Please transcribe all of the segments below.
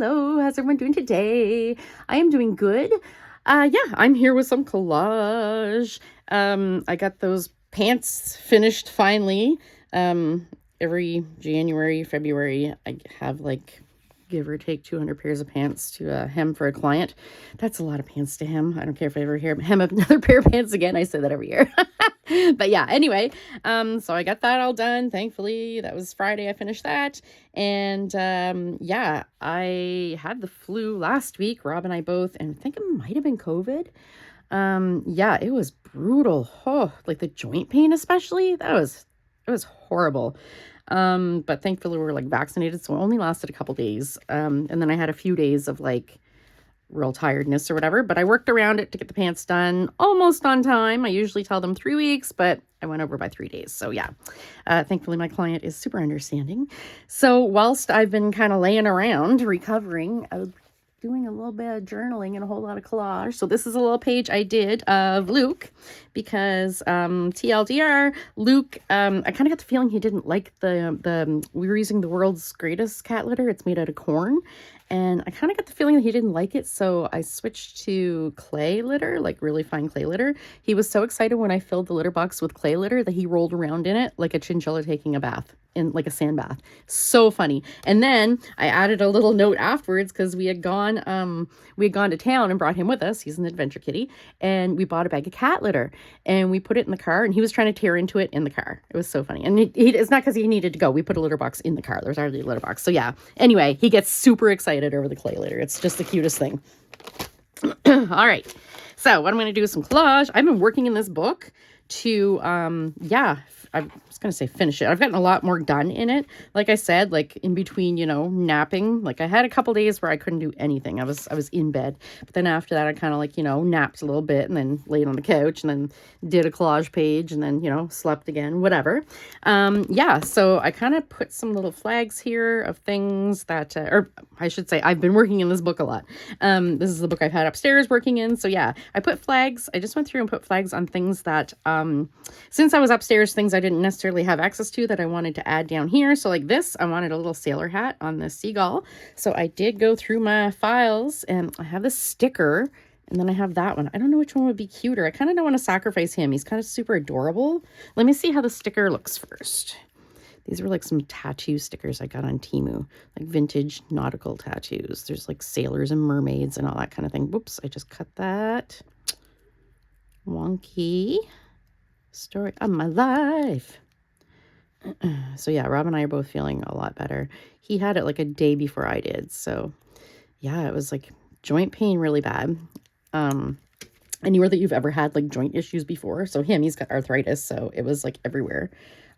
Hello, how's everyone doing today? I am doing good. Yeah, I'm here with some collage. I got those pants finished finally. Every January, February, I have like give or take 200 pairs of pants to hem for a client. That's a lot of pants to hem. I don't care if I ever hear hem another pair of pants again. I say that every year. But yeah, anyway, so I got that all done. Thankfully, that was Friday. I finished that. And yeah, I had the flu last week, Rob and I both, and I think it might have been COVID. Yeah, it was brutal. Oh, like the joint pain especially. It was horrible. But thankfully we were like vaccinated, so it only lasted a couple days. And then I had a few days of like real tiredness or whatever, but I worked around it to get the pants done almost on time. I usually tell them 3 weeks, but I went over by 3 days. So yeah, thankfully my client is super understanding. So whilst I've been kind of laying around recovering, I was doing a little bit of journaling and a whole lot of collage. So this is a little page I did of Luke because TLDR, Luke, I kind of got the feeling he didn't like we were using the world's greatest cat litter. It's made out of corn. And I kind of got the feeling that he didn't like it, so I switched to clay litter, like really fine clay litter. He was so excited when I filled the litter box with clay litter that he rolled around in it like a chinchilla taking a bath, in like a sand bath. So funny. And then I added a little note afterwards because we had gone to town and brought him with us. He's an adventure kitty, and we bought a bag of cat litter and we put it in the car, and he was trying to tear into it in the car. It was so funny. And it's not because he needed to go. We put a litter box in the car. There's already a litter box. So yeah. Anyway, he gets super excited over the clay litter. It's just the cutest thing. All right. So what I'm going to do is some collage. I've been working in this book to, yeah, I was going to say finish it. I've gotten a lot more done in it. Like I said, like in between, napping, like I had a couple days where I couldn't do anything. I was in bed, but then after that, I kind of like, napped a little bit and then laid on the couch and then did a collage page and then, slept again, whatever. Yeah. So I kind of put some little flags here of things that, or I should say, I've been working in this book a lot. This is the book I've had upstairs working in. So yeah, I put flags. I just went through and put flags on things that, since I was upstairs, things I didn't necessarily have access to that I wanted to add down here. So like this, I wanted a little sailor hat on the seagull. So I did go through my files and I have this sticker and then I have that one. I don't know which one would be cuter. I kind of don't want to sacrifice him. He's kind of super adorable. Let me see how the sticker looks first. These were like some tattoo stickers I got on Temu, like vintage nautical tattoos. There's like sailors and mermaids and all that kind of thing. Whoops, I just cut that. Wonky. Story of my life. So yeah, Rob and I are both feeling a lot better. He had it like a day before I did. So yeah, it was like joint pain really bad. Anywhere that you've ever had like joint issues before. So he's got arthritis. So it was like everywhere,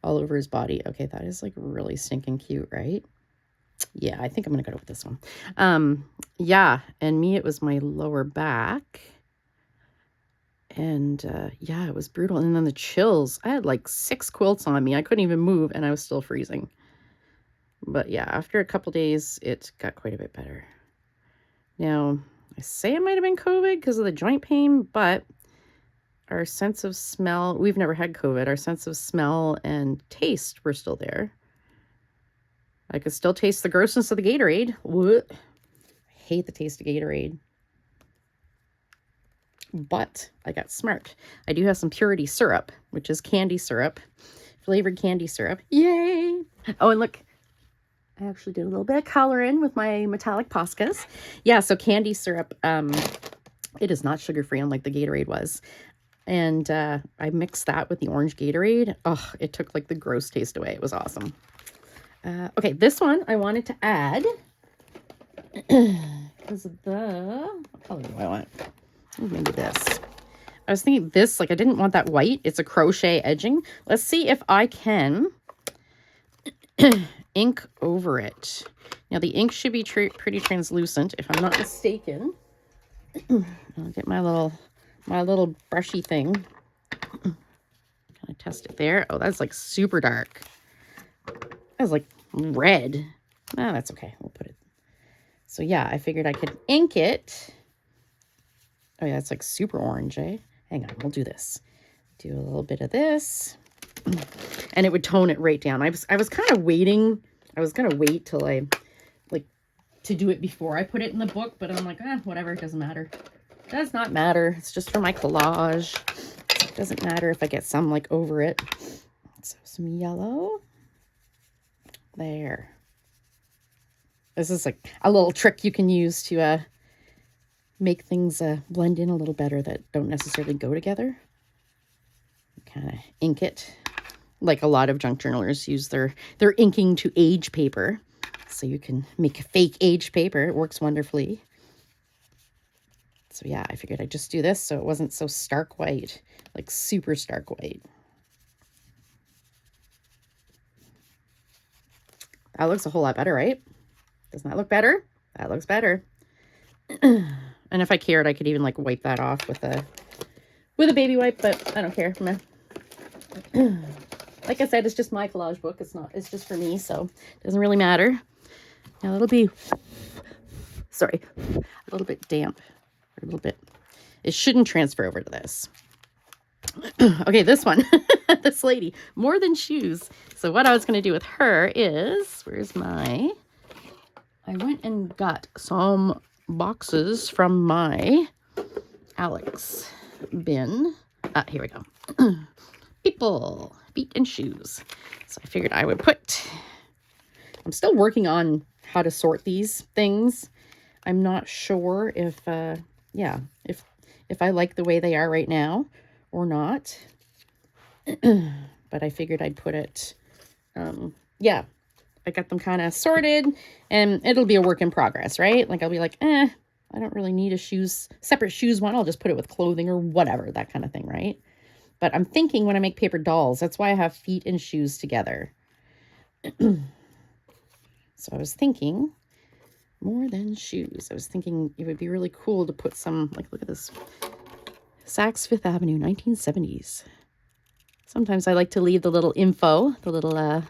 all over his body. Okay, that is like really stinking cute, right? Yeah, I think I'm going to go with this one. Yeah, and me, it was my lower back. And yeah, it was brutal. And then the chills. I had like 6 quilts on me. I couldn't even move and I was still freezing. But yeah, after a couple days, it got quite a bit better. Now, I say it might have been COVID because of the joint pain, but our sense of smell, we've never had COVID. Our sense of smell and taste were still there. I could still taste the grossness of the Gatorade. What? I hate the taste of Gatorade. But I got smart. I do have some purity syrup, which is candy syrup, flavored candy syrup. Yay! Oh, and look, I actually did a little bit of coloring with my metallic Poscas. Yeah, so candy syrup, it is not sugar-free unlike the Gatorade was. And I mixed that with the orange Gatorade. Oh, it took like the gross taste away. It was awesome. Okay, this one I wanted to add because of what color do I want? Ooh, maybe this. I was thinking this, like I didn't want that white. It's a crochet edging. Let's see if I can ink over it. Now the ink should be pretty translucent if I'm not mistaken. I'll get my little brushy thing. Kind of test it there. Oh, that's like super dark. That's like red. Ah, that's okay. We'll put it. So yeah, I figured I could ink it. Oh yeah, it's like super orange, eh? Hang on, we'll do this. Do a little bit of this. And it would tone it right down. I was kind of waiting. I was going to wait till I like to do it before I put it in the book, but I'm like, whatever, it doesn't matter. It does not matter. It's just for my collage. It doesn't matter if I get some like over it. So some yellow. There. This is like a little trick you can use to make things blend in a little better that don't necessarily go together. Kind of ink it. Like a lot of junk journalers use their inking to age paper. So you can make fake aged paper. It works wonderfully. So yeah, I figured I'd just do this so it wasn't so stark white, like super stark white. That looks a whole lot better, right? Doesn't that look better? That looks better. And if I cared, I could even like wipe that off with a baby wipe, but I don't care. Like I said, it's just my collage book. It's just for me, so it doesn't really matter. Now it'll be, sorry, a little bit damp. A little bit. It shouldn't transfer over to this. Okay, this one. This lady. More than shoes. So what I was going to do with her is, I went and got some boxes from my Alex bin. Here we go. People, feet and shoes. So I figured I would I'm still working on how to sort these things. I'm not sure if I like the way they are right now or not. But I figured I'd put it, I got them kind of sorted, and it'll be a work in progress, right? Like I'll be like, I don't really need a separate shoes one. I'll just put it with clothing or whatever, that kind of thing, right? But I'm thinking when I make paper dolls, that's why I have feet and shoes together. So I was thinking more than shoes. I was thinking it would be really cool to put some, like, look at this. Saks Fifth Avenue, 1970s. Sometimes I like to leave the little info, the little,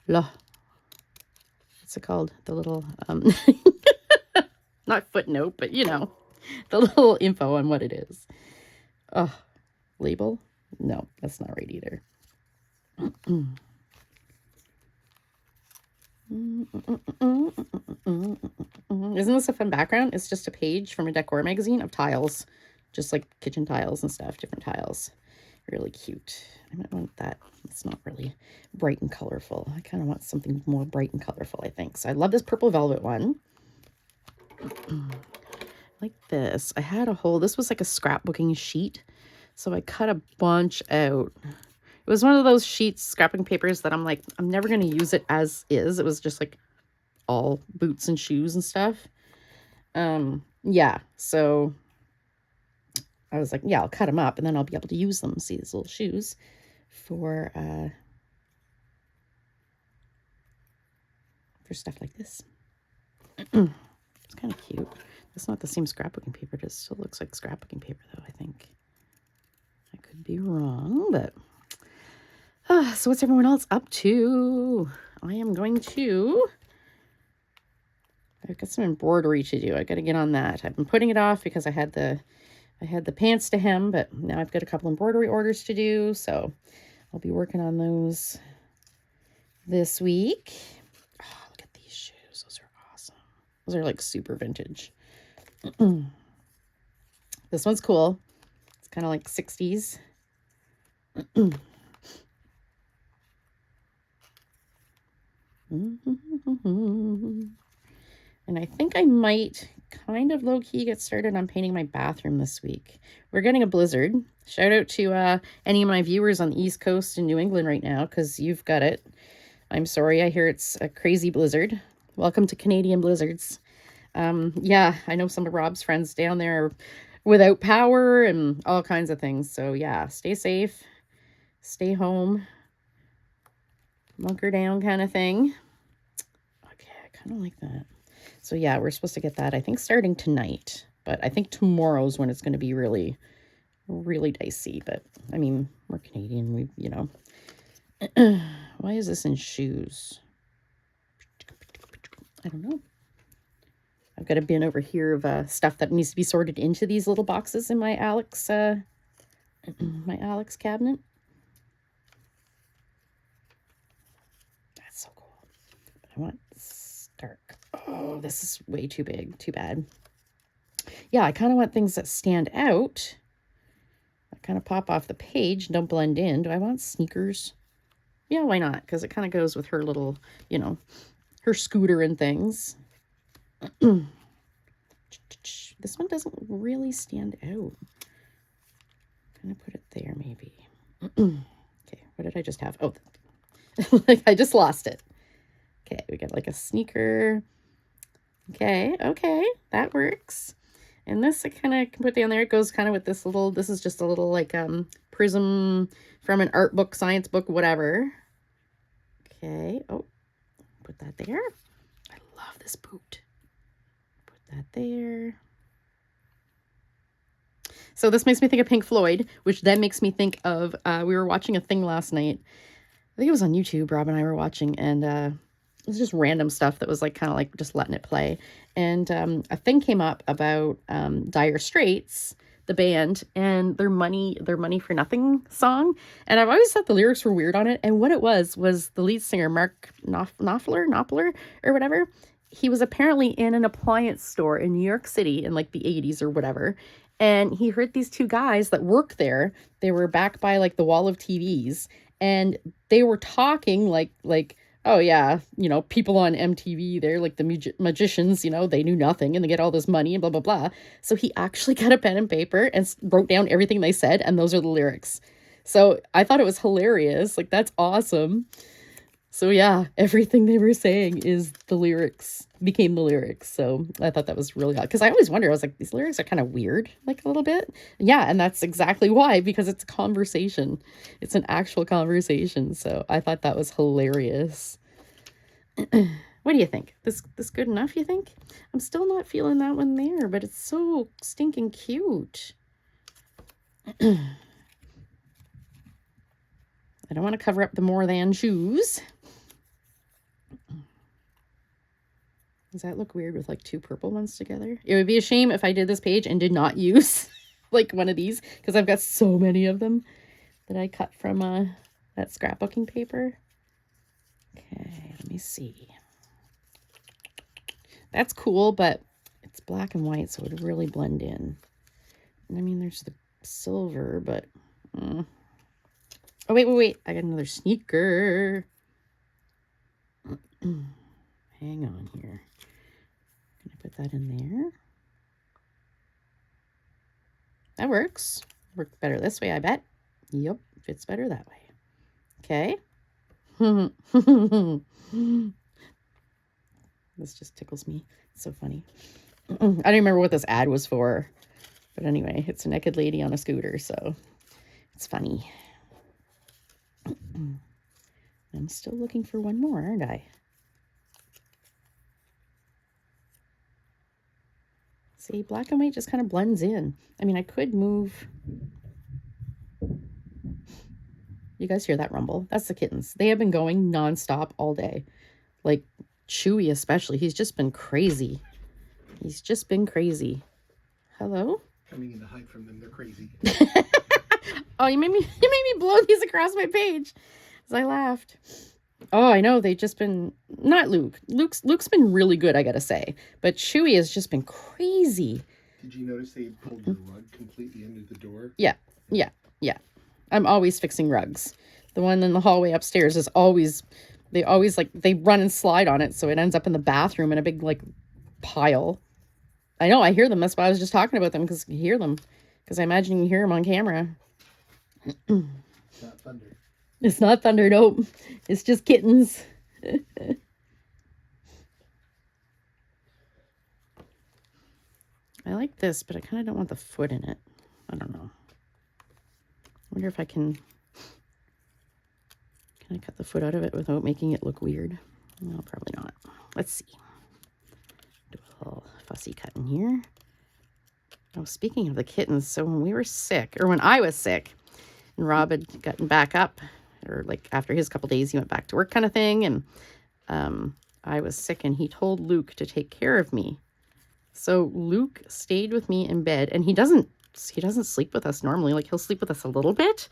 what's it called? The little, not footnote, but you know, the little info on what it is. Label? No, that's not right either. Isn't this a fun background? It's just a page from a decor magazine of tiles, just like kitchen tiles and stuff, different tiles. Really cute. I might want that. It's not really bright and colorful. I kind of want something more bright and colorful, I think. So I love this purple velvet one. Like this. I had this was like a scrapbooking sheet. So I cut a bunch out. It was one of those sheets, scrapbooking papers that I'm like, I'm never going to use it as is. It was just like all boots and shoes and stuff. Yeah, so I was like, yeah, I'll cut them up and then I'll be able to use them. See these little shoes for stuff like this. It's kind of cute. It's not the same scrapbooking paper. It still looks like scrapbooking paper though, I think. I could be wrong, but so what's everyone else up to? I've got some embroidery to do. I got to get on that. I've been putting it off because I had the pants to hem, but now I've got a couple embroidery orders to do, so I'll be working on those this week. Oh, look at these shoes. Those are awesome. Those are like super vintage. This one's cool. It's kind of like 60s. And I think I might kind of low-key get started on painting my bathroom this week. We're getting a blizzard. Shout out to any of my viewers on the East Coast in New England right now, because you've got it. I'm sorry, I hear it's a crazy blizzard. Welcome to Canadian blizzards. Yeah, I know some of Rob's friends down there are without power and all kinds of things. So yeah, stay safe, stay home, bunker down kind of thing. Okay, I kind of like that. So yeah, we're supposed to get that, I think, starting tonight. But I think tomorrow's when it's going to be really, really dicey. But, I mean, we're Canadian. Why is this in shoes? I don't know. I've got a bin over here of stuff that needs to be sorted into these little boxes in my Alex cabinet. That's so cool. But I want dark. Oh, this is way too big. Too bad. Yeah, I kind of want things that stand out. That kind of pop off the page, don't blend in. Do I want sneakers? Yeah, why not? Because it kind of goes with her little, you know, her scooter and things. This one doesn't really stand out. I'm going to put it there, maybe. Okay, what did I just have? Oh, like I just lost it. Okay, we got like a sneaker. Okay, that works. And this I kind of can put down there. It goes kind of with this little, this is just a little like prism from an art book, science book, whatever. Okay, oh, put that there. I love this boot. Put that there. So this makes me think of Pink Floyd, which then makes me think of, we were watching a thing last night. I think it was on YouTube, Rob and I were watching, and it was just random stuff that was like kind of like just letting it play. And a thing came up about Dire Straits, the band, and their Money for Nothing song. And I've always thought the lyrics were weird on it. And what it was the lead singer, Mark Knopfler or whatever. He was apparently in an appliance store in New York City in like the 80s or whatever. And he heard these two guys that work there. They were back by like the wall of TVs. And they were talking like, oh yeah, you know, people on MTV, they're like the magicians, you know, they knew nothing and they get all this money and blah, blah, blah. So he actually got a pen and paper and wrote down everything they said. And those are the lyrics. So I thought it was hilarious. Like, that's awesome. So yeah, everything they were saying is the lyrics, became the lyrics. So I thought that was really odd. Because I always wonder, I was like, these lyrics are kind of weird, like a little bit. Yeah, and that's exactly why, because it's a conversation. It's an actual conversation. So I thought that was hilarious. What do you think? This good enough, you think? I'm still not feeling that one there, but it's so stinking cute. I don't want to cover up the more than shoes. Does that look weird with like two purple ones together? It would be a shame if I did this page and did not use like one of these, because I've got so many of them that I cut from that scrapbooking paper. Okay, let me see. That's cool, but it's black and white, so it would really blend in. I mean, there's the silver, but... Oh, wait. I got another sneaker. Hang on here. Can I put that in there? That works. Worked better this way, I bet. Yep, fits better that way. Okay. This just tickles me. It's so funny. I don't remember what this ad was for. But anyway, it's a naked lady on a scooter, so it's funny. I'm still looking for one more, aren't I? See, black and white just kind of blends in. I mean, I could move. You guys hear that rumble? That's the kittens. They have been going nonstop all day. Like Chewy especially. He's just been crazy. He's just been crazy. Hello? Coming in to hide from them, they're crazy. Oh, you made me blow these across my page as I laughed. Oh, I know. They've just been, not Luke. Luke's been really good, I gotta say. But Chewy has just been crazy. Did you notice they pulled your rug completely under the door? Yeah. I'm always fixing rugs. The one in the hallway upstairs is always, they run and slide on it, so it ends up in the bathroom in a big, like, pile. I know, I hear them. That's why I was just talking about them, because you hear them. Because I imagine you hear them on camera. It's not thunder. It's not thunder, nope. It's just kittens. I like this, but I kind of don't want the foot in it. I don't know. I wonder if I can I cut the foot out of it without making it look weird? No, probably not. Let's see. Do a little fussy cut in here. Oh, speaking of the kittens, so when we were sick, or when I was sick, and Rob had gotten back up, or like after his couple days, he went back to work kind of thing, and I was sick, and he told Luke to take care of me. So Luke stayed with me in bed, and he doesn't sleep with us normally. Like, he'll sleep with us a little bit.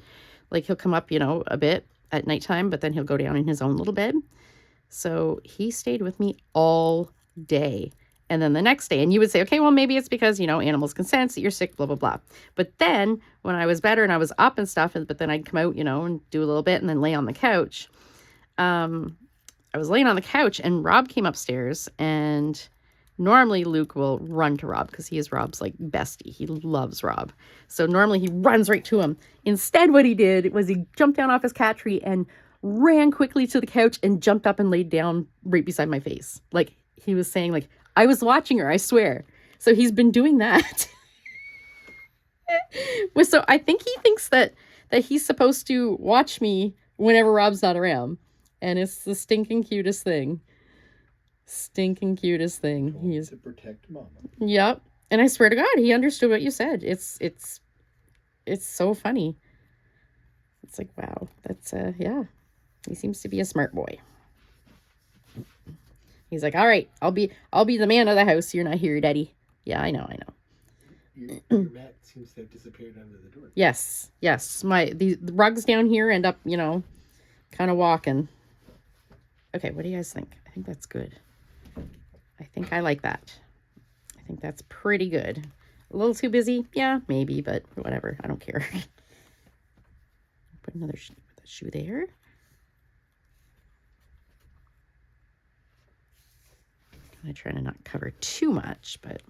Like, he'll come up, a bit at nighttime, but then he'll go down in his own little bed. So he stayed with me all day. And then the next day, and you would say, okay, well, maybe it's because, animals can sense that you're sick, blah, blah, blah. But then when I was better and I was up and stuff, but then I'd come out, and do a little bit and then lay on the couch. I was laying on the couch and Rob came upstairs, and normally Luke will run to Rob because he is Rob's like bestie. He loves Rob. So normally he runs right to him. Instead, what he did was he jumped down off his cat tree and ran quickly to the couch and jumped up and laid down right beside my face. Like he was saying, like, I was watching her, I swear. So he's been doing that. So I think he thinks that he's supposed to watch me whenever Rob's not around. And it's the stinking cutest thing. Stinking cutest thing. He's to protect Mama. Yep. And I swear to God, he understood what you said. It's so funny. It's like, wow, that's yeah. He seems to be a smart boy. He's like, all right, I'll be the man of the house. You're not here, Daddy. Yeah, I know. Your mat seems to have disappeared under the door. Yes. The rugs down here end up, kind of walking. Okay, what do you guys think? I think that's good. I think I like that. I think that's pretty good. A little too busy? Yeah, maybe, but whatever. I don't care. Put another shoe there. I try to not cover too much, but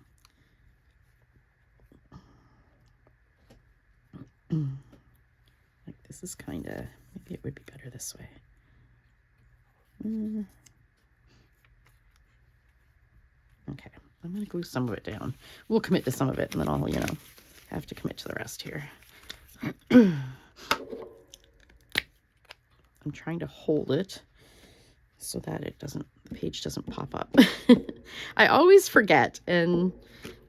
like this is kind of, maybe it would be better this way. Okay, I'm going to glue some of it down. We'll commit to some of it, and then I'll, have to commit to the rest here. I'm trying to hold it so that the page doesn't pop up. I always forget, and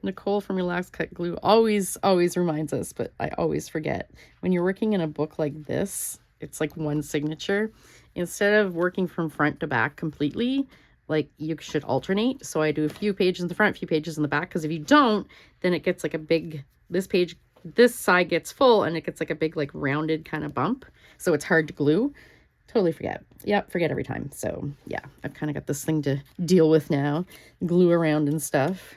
Nicole from Relax Cut Glue always reminds us, but I always forget. When you're working in a book like this, it's like one signature. Instead of working from front to back completely, like you should alternate. So I do a few pages in the front, a few pages in the back, because if you don't, then it gets like a big, this side gets full and it gets like a big, like rounded kind of bump. So it's hard to glue. Totally forget. Yep, forget every time. So yeah, I've kind of got this thing to deal with now. Glue around and stuff.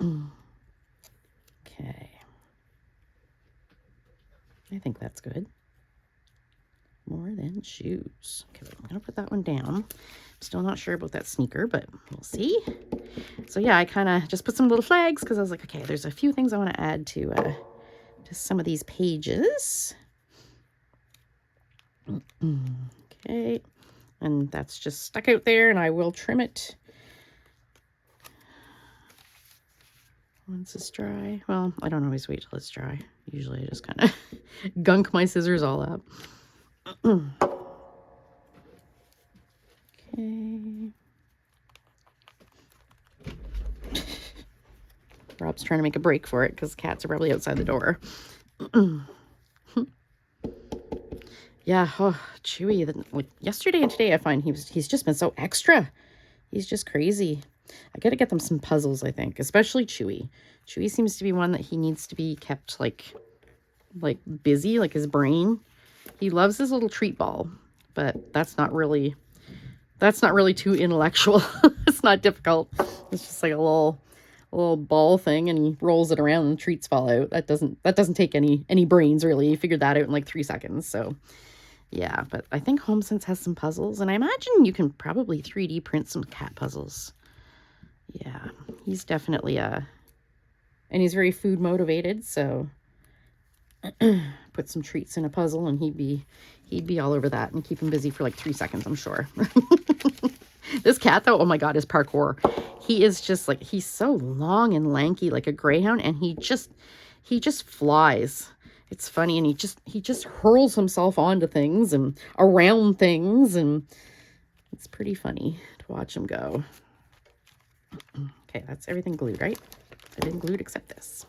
Okay. I think that's good. More than shoes. Okay, I'm going to put that one down. Still not sure about that sneaker, but we'll see. So yeah, I kind of just put some little flags because I was like, okay, there's a few things I want to add to some of these pages. Okay, and that's just stuck out there, and I will trim it once it's dry. Well, I don't always wait till it's dry. Usually I just kind of gunk my scissors all up. Okay. Rob's trying to make a break for it because cats are probably outside the door. Yeah, Chewy. Like yesterday and today, I find he's just been so extra. He's just crazy. I got to get them some puzzles, I think, especially Chewy. Chewy seems to be one that he needs to be kept like busy, like his brain. He loves his little treat ball, but that's not really too intellectual. It's not difficult. It's just like a little ball thing, and he rolls it around and treats fall out. That doesn't take any brains, really. He figured that out in like 3 seconds. So yeah, but I think HomeSense has some puzzles, and I imagine you can probably 3D print some cat puzzles. Yeah, he's definitely and he's very food motivated, so put some treats in a puzzle and he'd be all over that and keep him busy for like 3 seconds, I'm sure. This cat though, oh my God, is parkour. He is just like, he's so long and lanky like a greyhound, and he just flies. It's funny, and he just hurls himself onto things and around things, and it's pretty funny to watch him go. Okay, that's everything glued, right? Everything glued except this.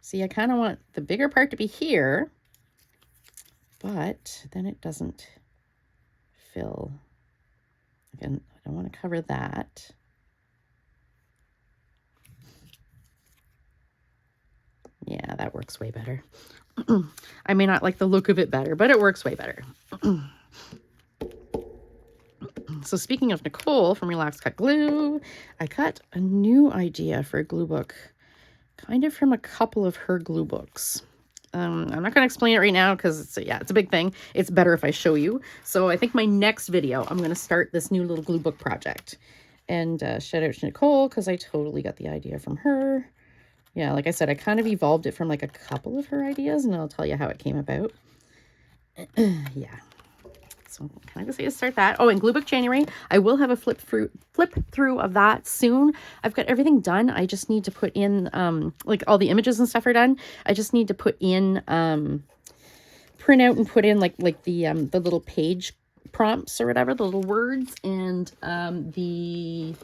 See, I kind of want the bigger part to be here, but then it doesn't fill. Again, I don't want to cover that. Yeah, that works way better. I may not like the look of it better, but it works way better. So speaking of Nicole from Relax Cut Glue, I got a new idea for a glue book, kind of from a couple of her glue books. I'm not going to explain it right now because it's a big thing. It's better if I show you. So I think my next video, I'm going to start this new little glue book project. And shout out to Nicole because I totally got the idea from her. Yeah, like I said, I kind of evolved it from like a couple of her ideas, and I'll tell you how it came about. Yeah. So I'm kind of excited to start that. Oh, and Glue Book January, I will have a flip through of that soon. I've got everything done. I just need to put in, like all the images and stuff are done. I just need to put in, print out and put in like the little page prompts or whatever, the little words, and the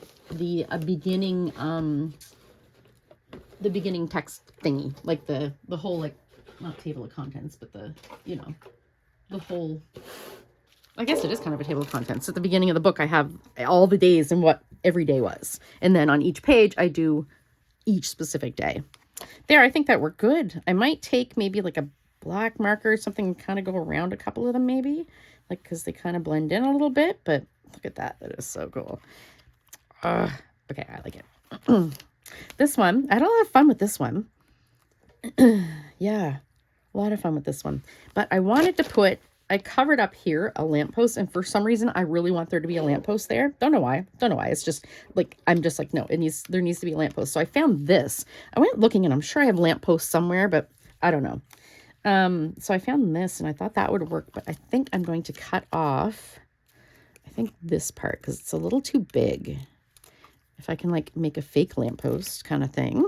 beginning text thingy, like the whole, like, not table of contents, but the, you know, the whole, I guess it is kind of a table of contents. At the beginning of the book, I have all the days and what every day was. And then on each page, I do each specific day. There, I think that worked good. I might take maybe like a black marker or something and kind of go around a couple of them maybe. Like, because they kind of blend in a little bit. But look at that. That is so cool. Okay, I like it. This one, I had a lot of fun with this one. Yeah, a lot of fun with this one. But I wanted to put, I covered up here a lamppost, and for some reason I really want there to be a lamppost there. Don't know why. It's just like, I'm just like, no, there needs to be a lamppost. So I found this. I went looking, and I'm sure I have lampposts somewhere, but I don't know. So I found this, and I thought that would work, but I think I'm going to cut off, I think this part, because it's a little too big. If I can like make a fake lamppost kind of thing.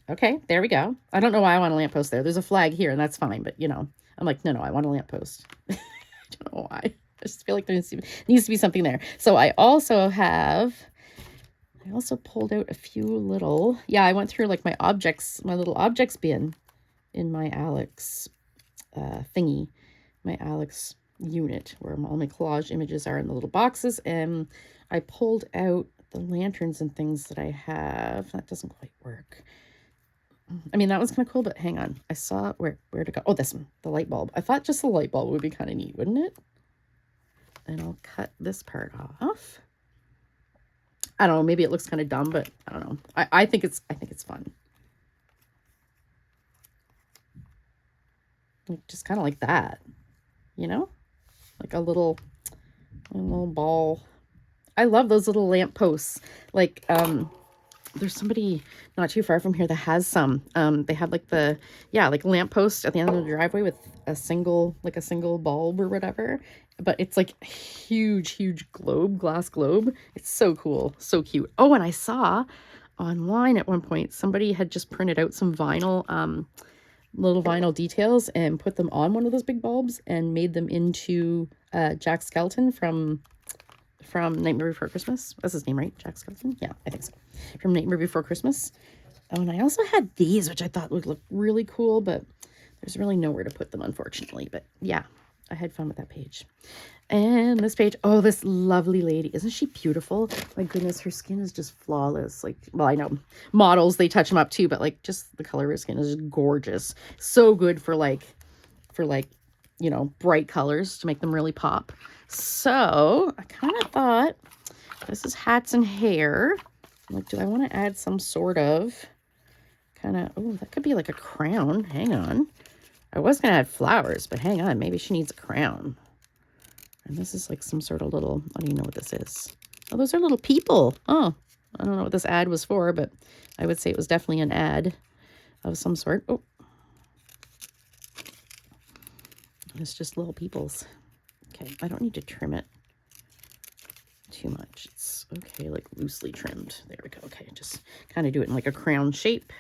Okay, there we go. I don't know why I want a lamppost there. There's a flag here, and that's fine. But, you know, I'm like, no, I want a lamppost. I don't know why. I just feel like there needs to be something there. So I also pulled out a few little, yeah, I went through like my little objects bin in my Alex thingy, my Alex unit where all my collage images are in the little boxes, and I pulled out the lanterns and things that I have. That doesn't quite work. I mean, that was kind of cool, but hang on. I saw where to go. Oh, this one, the light bulb. I thought just the light bulb would be kind of neat, wouldn't it? And I'll cut this part off. I don't know, maybe it looks kind of dumb, but I don't know. I think it's fun. Just kind of like that, you know? Like a little ball. I love those little lamp posts. Like, there's somebody not too far from here that has some. They have like like lamp post at the end of the driveway with a single bulb or whatever. But it's like huge glass globe. It's so cool, so cute. Oh, and I saw online at one point somebody had just printed out some vinyl, little vinyl details and put them on one of those big bulbs and made them into Jack Skellington from Nightmare Before Christmas. That's his name, right? Jack Skellington? Yeah, I think so. From Nightmare Before Christmas. Oh, and I also had these, which I thought would look really cool, but there's really nowhere to put them, unfortunately. But yeah, I had fun with that page. And this page, oh, this lovely lady. Isn't she beautiful? My goodness, her skin is just flawless. Like, well, I know models, they touch them up too, but like just the color of her skin is just gorgeous. So good for like, you know, bright colors to make them really pop. So I kind of thought, this is hats and hair. I'm like, do I want to add some sort of kind of, oh, that could be like a crown. Hang on. I was going to add flowers, but hang on. Maybe she needs a crown. And this is like some sort of little, I don't even know what this is. Oh, those are little people. Oh, I don't know what this ad was for, but I would say it was definitely an ad of some sort. Oh, it's just little peoples. Okay, I don't need to trim it too much. It's okay, like loosely trimmed. There we go. Okay, just kind of do it in like a crown shape.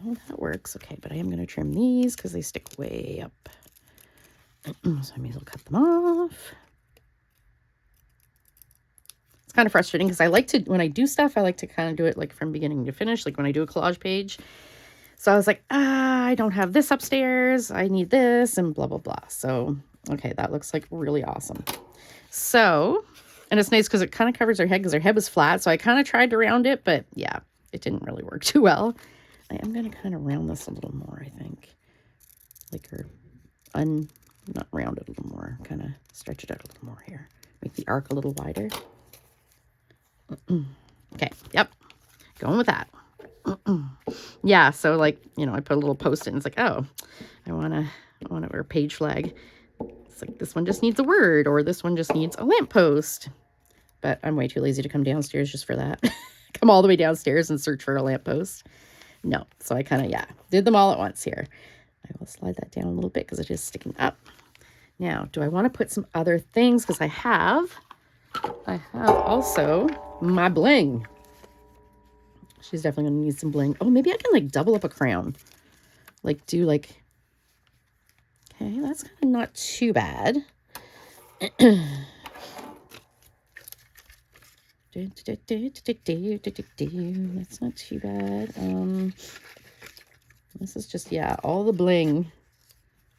Oh, that works. Okay, but I am going to trim these because they stick way up. So I may as well cut them off. It's kind of frustrating because I like to, when I do stuff, I like to kind of do it like from beginning to finish, like when I do a collage page. So I was like, I don't have this upstairs. I need this and blah, blah, blah. So, okay, that looks like really awesome. So, and it's nice because it kind of covers her head because her head was flat. So I kind of tried to round it, but yeah, it didn't really work too well. I am going to kind of round this a little more, I think. Like, or not round it a little more, kind of stretch it out a little more here. Make the arc a little wider. Okay, yep, going with that. Yeah, so like, you know, I put a little post-it and it's like, oh, I want to wear a page flag. It's like, this one just needs a word, or this one just needs a lamppost. But I'm way too lazy to come downstairs just for that. Come all the way downstairs and search for a lamppost. No, so I kind of, yeah, did them all at once here. I will slide that down a little bit because it is sticking up. Now, do I want to put some other things? Because I have also my bling. She's definitely going to need some bling. Oh, maybe I can like double up a crown. Like do like, okay, that's kind of not too bad. That's not too bad. This is just, yeah, all the bling.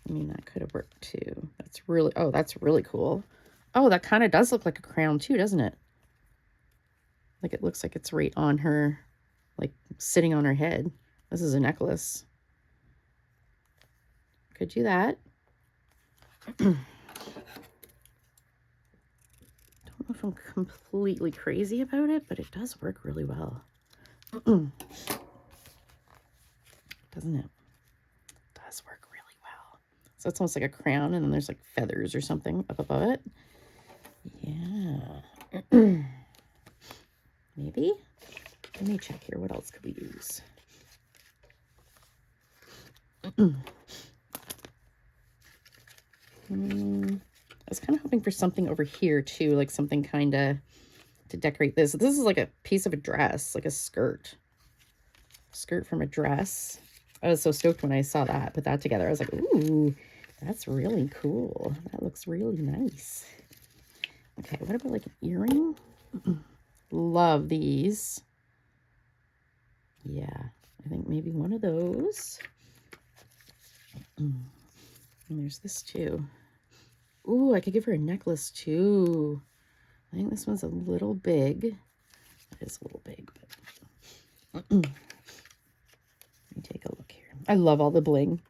I mean, that could have worked too. That's really, oh, that's really cool. Oh, that kind of does look like a crown too, doesn't it? Like it looks like it's right on her, like sitting on her head. This is a necklace. Could do that. Don't know if I'm completely crazy about it, but it does work really well. Doesn't it? It does work really well. So it's almost like a crown, and then there's like feathers or something up above it. Yeah. Maybe? Let me check here. What else could we use? I was kind of hoping for something over here too, like something kind of to decorate this. This is like a piece of a dress, like a skirt. Skirt from a dress. I was so stoked when I saw that. Put that together. I was like, ooh, that's really cool. That looks really nice. Okay, what about like an earring? Love these. Yeah, I think maybe one of those. And there's this too. Ooh, I could give her a necklace too. I think this one's a little big. It is a little big, but let me take a look here. I love all the bling.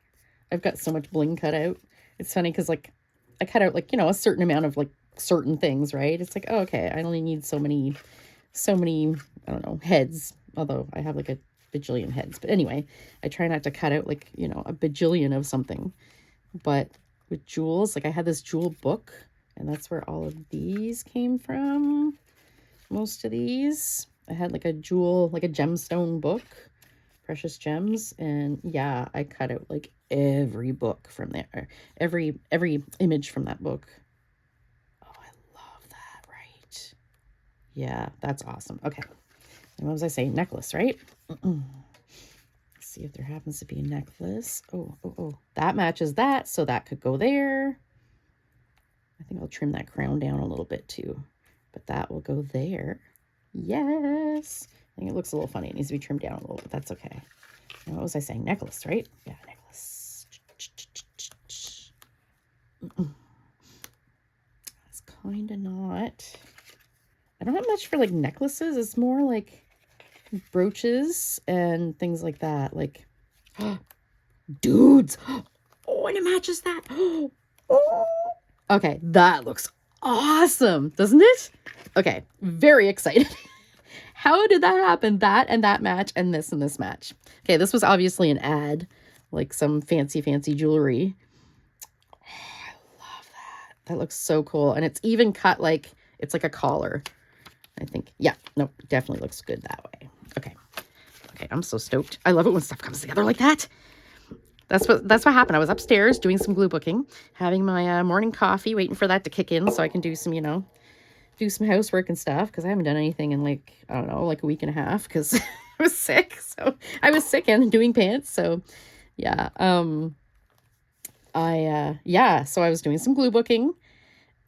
I've got so much bling cut out. It's funny because like I cut out like, you know, a certain amount of like certain things, right? It's like, oh, okay, I only need so many, I don't know, heads. Although I have like a bajillion heads. But anyway, I try not to cut out like, you know, a bajillion of something. But with jewels, like I had this jewel book, and that's where all of these came from. Most of these. I had like a jewel, like a gemstone book, precious gems, and yeah, I cut out like every book from there, every image from that book. Oh, I love that, right? Yeah, that's awesome. Okay, and what was I saying? Necklace, right? See if there happens to be a necklace. Oh, that matches that, so that could go there. I think I'll trim that crown down a little bit too, but that will go there. Yes. I think it looks a little funny. It needs to be trimmed down a little bit. That's okay. And what was I saying? Necklace, right? Yeah, necklace. That's kind of not. I don't have much for like necklaces. It's more like brooches and things like that. Like, dudes. Oh, and it matches that. Oh. Okay, that looks awesome, doesn't it? Okay, very excited. How did that happen? That and that match and this match. Okay, this was obviously an ad, like some fancy jewelry. Oh, I love that. That looks so cool. And it's even cut like, it's like a collar. I think, yeah, no, definitely looks good that way. Okay, I'm so stoked. I love it when stuff comes together like that. That's what happened. I was upstairs doing some glue booking, having my morning coffee, waiting for that to kick in so I can do some, do some housework and stuff, because I haven't done anything in like, I don't know, like a week and a half, because I was sick. So I was sick and doing pants. So yeah. So I was doing some glue booking,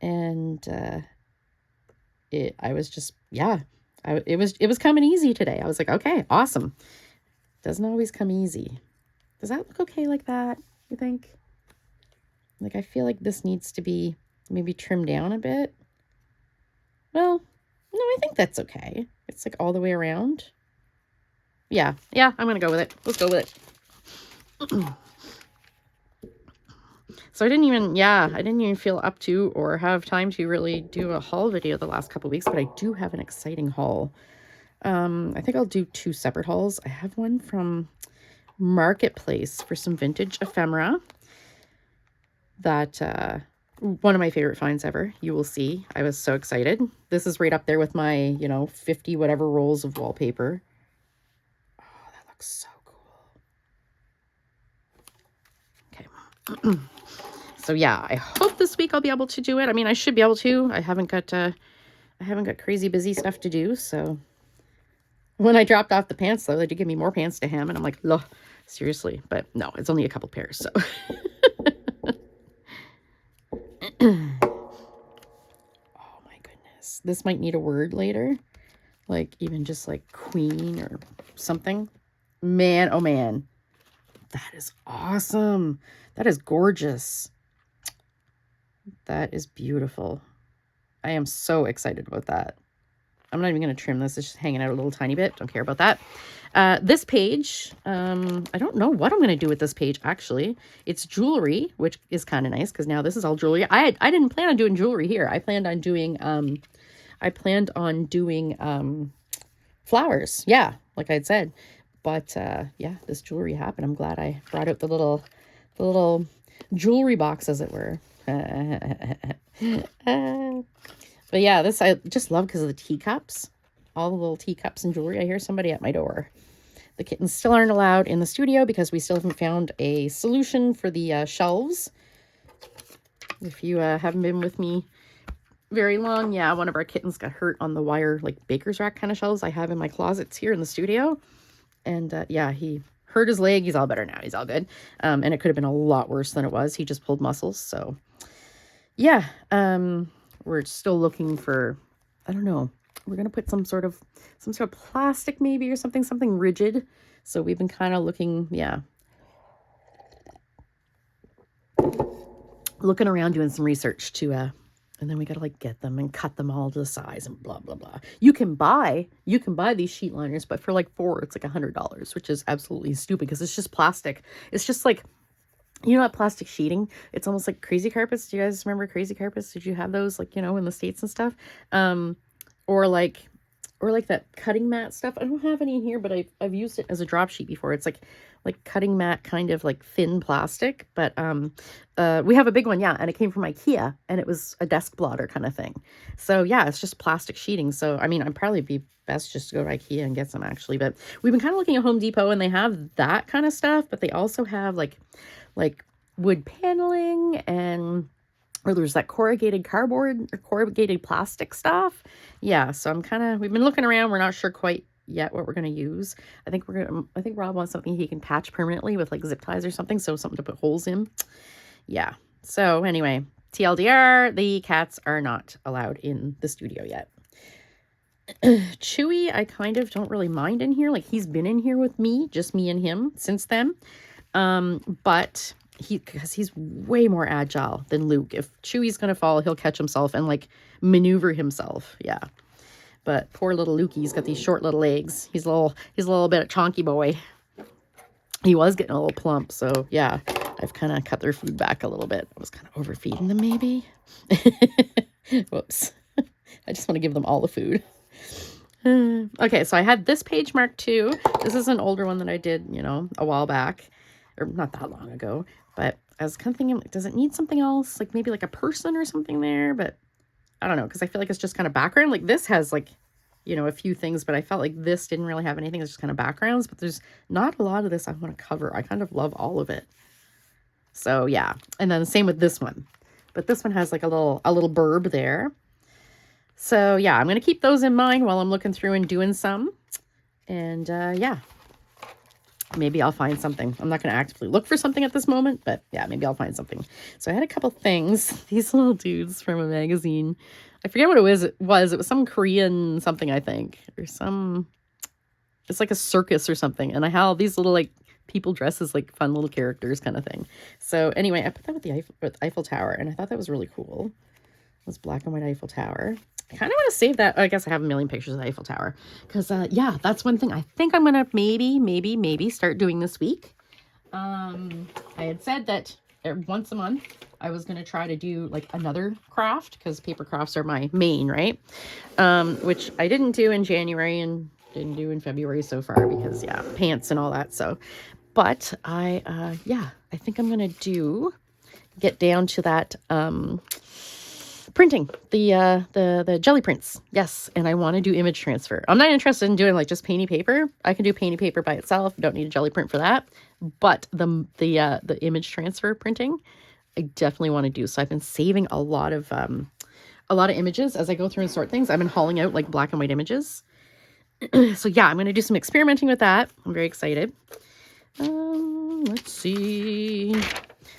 and I was just, yeah, it was coming easy today. I was like, okay, awesome. Doesn't always come easy. Does that look okay like that, you think? Like, I feel like this needs to be maybe trimmed down a bit. Well, no, I think that's okay. It's like all the way around. Yeah, I'm gonna go with it. Let's go with it. So I didn't even feel up to or have time to really do a haul video the last couple weeks, but I do have an exciting haul. I think I'll do 2 separate hauls. I have one from Marketplace for some vintage ephemera that one of my favorite finds ever. You will see. I was so excited. This is right up there with my, 50 whatever rolls of wallpaper. Oh, that looks so cool. Okay. So yeah, I hope this week I'll be able to do it. I mean, I should be able to. I haven't got crazy busy stuff to do, so when I dropped off the pants, though, they did give me more pants to hem, and I'm like, look, seriously. But no, it's only a couple pairs, so. Oh my goodness. This might need a word later. Like, even just like queen or something. Man, oh man. That is awesome. That is gorgeous. That is beautiful. I am so excited about that. I'm not even going to trim this. It's just hanging out a little tiny bit. Don't care about that. This page, I don't know what I'm going to do with this page, actually. It's jewelry, which is kind of nice because now this is all jewelry. I didn't plan on doing jewelry here. I planned on doing flowers. Yeah, like I'd said. But yeah, this jewelry happened. I'm glad I brought out the little jewelry box, as it were. But yeah, this I just love because of the teacups. All the little teacups and jewelry. I hear somebody at my door. The kittens still aren't allowed in the studio because we still haven't found a solution for the shelves. If you haven't been with me very long, yeah, one of our kittens got hurt on the wire, like baker's rack kind of shelves I have in my closets here in the studio. And yeah, he hurt his leg. He's all better now. He's all good. And it could have been a lot worse than it was. He just pulled muscles. So yeah, we're still looking for, I don't know, we're going to put some sort of plastic maybe or something rigid. So we've been kind of looking, yeah, looking around doing some research to, and then we got to like get them and cut them all to the size and blah, blah, blah. You can buy these sheet liners, but for like 4, it's like $100, which is absolutely stupid because it's just plastic. It's just like, you know, what plastic sheeting, it's almost like crazy carpets. Do you guys remember crazy carpets? Did you have those, like, in the States and stuff? Or like that cutting mat stuff. I don't have any in here, but I've used it as a drop sheet before. It's like cutting mat, kind of like thin plastic, but we have a big one, yeah, and it came from IKEA, and it was a desk blotter kind of thing. So yeah, it's just plastic sheeting. So I mean, I'd probably be best just to go to IKEA and get some, actually. But we've been kind of looking at Home Depot, and they have that kind of stuff, but they also have like wood paneling, and or there's that corrugated cardboard or corrugated plastic stuff. Yeah, so we've been looking around. We're not sure quite yet what we're going to use. I think Rob wants something he can patch permanently with like zip ties or something. So something to put holes in. Yeah. So anyway, TLDR, the cats are not allowed in the studio yet. Chewy, I kind of don't really mind in here. Like, he's been in here with me, just me and him since then. But because he's way more agile than Luke. If Chewy's gonna fall, he'll catch himself and like maneuver himself. Yeah. But poor little Lukey, he's got these short little legs. He's a little bit of chonky boy. He was getting a little plump, so yeah, I've kind of cut their food back a little bit. I was kind of overfeeding them, maybe. Whoops. I just want to give them all the food. Okay, so I had this page marked too. This is an older one that I did, a while back, or not that long ago. But I was kind of thinking, does it need something else? Like maybe like a person or something there? But I don't know, because I feel like it's just kind of background. Like this has like, a few things, but I felt like this didn't really have anything. It's just kind of backgrounds, but there's not a lot of this I want to cover. I kind of love all of it. So yeah, and then the same with this one. But this one has like a little burb there. So yeah, I'm going to keep those in mind while I'm looking through and doing some. And yeah, maybe I'll find something. I'm not going to actively look for something at this moment, but yeah, maybe I'll find something. So I had a couple things. These little dudes from a magazine. I forget what it was. It was some Korean something, I think, or it's like a circus or something. And I had all these little like people dressed as like fun little characters kind of thing. So anyway, I put that with the Eiffel Tower, and I thought that was really cool. This black and white Eiffel Tower. I kind of want to save that. I guess I have a million pictures of the Eiffel Tower because, yeah, that's one thing I think I'm going to maybe start doing this week. I had said that once a month I was going to try to do like another craft because paper crafts are my main, right? Which I didn't do in January and didn't do in February so far because, yeah, pants and all that. So, but yeah, I think I'm going to get down to that, printing the jelly prints. Yes. And I want to do image transfer. I'm not interested in doing like just painty paper. I can do painty paper by itself. Don't need a jelly print for that. But the image transfer printing, I definitely want to do. So I've been saving a lot of images as I go through and sort things. I've been hauling out like black and white images. So yeah, I'm going to do some experimenting with that. I'm very excited. Let's see.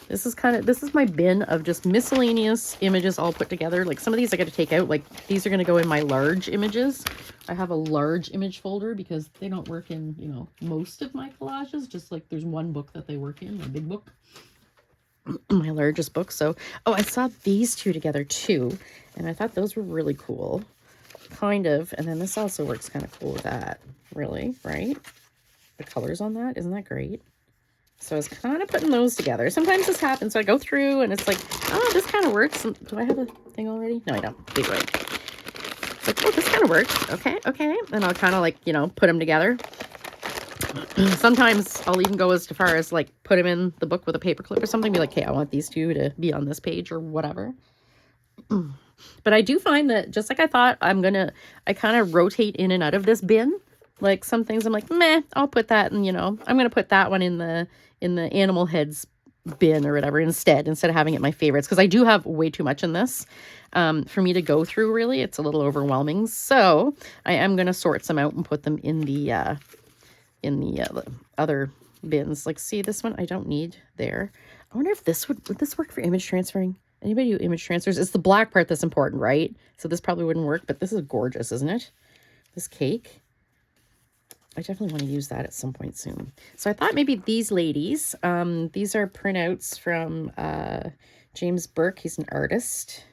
This is my bin of just miscellaneous images all put together. Like some of these I got to take out. Like these are going to go in my large images. I have a large image folder because they don't work in, you know, most of my collages. Just like there's one book that they work in, my big book, my largest book. So, oh, I saw these two together too. And I thought those were really cool. Kind of. And then this also works kind of cool with that. Really, right? The colors on that, isn't that great? So I was kind of putting those together. Sometimes this happens. So I go through and it's like, oh, this kind of works. Do I have a thing already? No, I don't. Wait. It's like, oh, this kind of works. Okay. And I'll kind of like, you know, put them together. Sometimes I'll even go as far as like put them in the book with a paperclip or something. Be like, hey, I want these two to be on this page or whatever. But I do find that just like I thought, I kind of rotate in and out of this bin. Like some things I'm like, meh, I'll put that in, you know, I'm going to put that one in the animal heads bin or whatever instead of having it my favorites. Because I do have way too much in this for me to go through, really. It's a little overwhelming. So I am going to sort some out and put them in the other bins. Like, see, this one I don't need there. I wonder if would this work for image transferring? Anybody do image transfers? It's the black part that's important, right? So this probably wouldn't work, but this is gorgeous, isn't it? This cake. I definitely want to use that at some point soon. So I thought maybe these ladies, these are printouts from James Burke. He's an artist.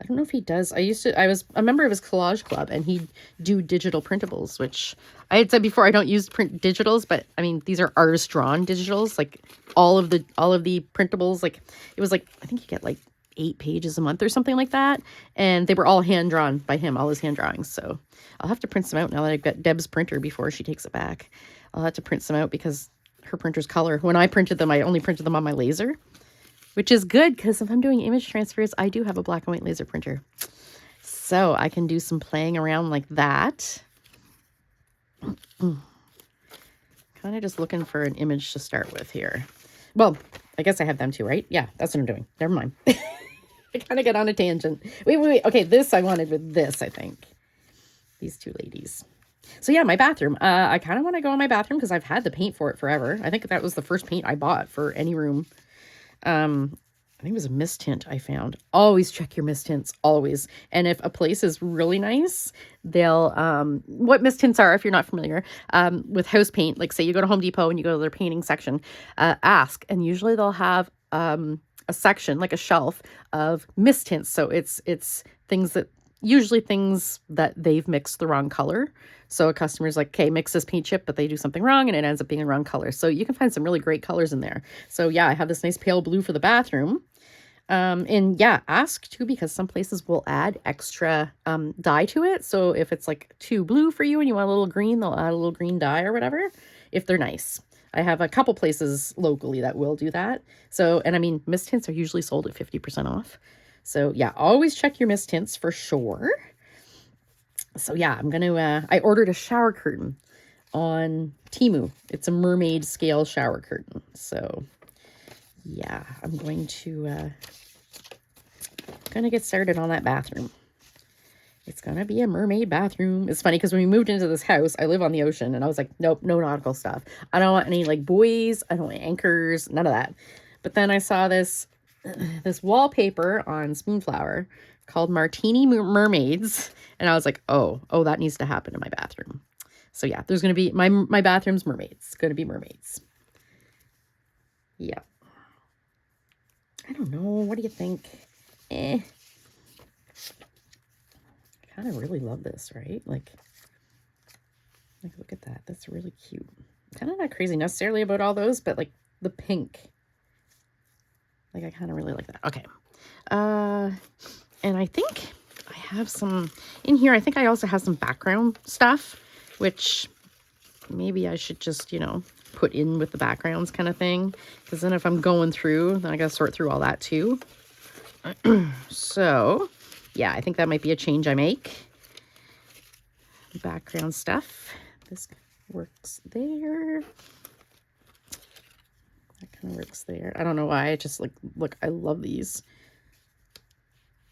I don't know if he does. I was a member of his collage club and he'd do digital printables, which I had said before, I don't use print digitals, but I mean, these are artist drawn digitals, like all of the printables. Like it was like, I think you get like 8 pages a month or something like that. And they were all hand drawn by him, all his hand drawings. So I'll have to print some out now that I've got Deb's printer before she takes it back. I'll have to print some out because her printer's color. When I printed them, I only printed them on my laser, which is good because if I'm doing image transfers, I do have a black and white laser printer. So I can do some playing around like that. Kind of just looking for an image to start with here. Well, I guess I have them too, right? Yeah, that's what I'm doing. Never mind. I kind of get on a tangent. Wait. Okay, this I wanted with this, I think. These two ladies. So yeah, my bathroom. I kind of want to go in my bathroom because I've had the paint for it forever. I think that was the first paint I bought for any room. I think it was a mist tint I found. Always check your mist tints, always. And if a place is really nice, they'll, what mist tints are, if you're not familiar, with house paint, like say you go to Home Depot and you go to their painting section, ask, and usually they'll have, a section, like a shelf of mist tints. So it's things that they've mixed the wrong color. So a customer's like, okay, mix this paint chip, but they do something wrong and it ends up being the wrong color. So you can find some really great colors in there. So yeah, I have this nice pale blue for the bathroom. And yeah, ask too, because some places will add extra dye to it. So if it's like too blue for you and you want a little green, they'll add a little green dye or whatever, if they're nice. I have a couple places locally that will do that. So, and I mean, mist tints are usually sold at 50% off. So yeah, always check your mist tints for sure. So yeah, I'm going to, I ordered a shower curtain on Temu. It's a mermaid scale shower curtain. So yeah, I'm going to get started on that bathroom. It's going to be a mermaid bathroom. It's funny because when we moved into this house, I live on the ocean and I was like, nope, no nautical stuff. I don't want any like buoys. I don't want anchors, none of that. But then I saw this wallpaper on Spoonflower called Martini Mermaids. And I was like, oh, that needs to happen in my bathroom. So yeah, there's going to be, my bathroom's mermaids. It's going to be mermaids. Yeah. I don't know. What do you think? kind of really love this, right? Like, look at that. That's really cute. Kind of not crazy necessarily about all those, but like the pink. Like, I kind of really like that. Okay. And I think I have some in here. I think I also have some background stuff, which maybe I should just, you know, put in with the backgrounds kind of thing. Because then if I'm going through, then I got to sort through all that too. So, yeah, I think that might be a change I make. Background stuff. This works there. That kind of works there. I don't know why. I just like, look, I love these.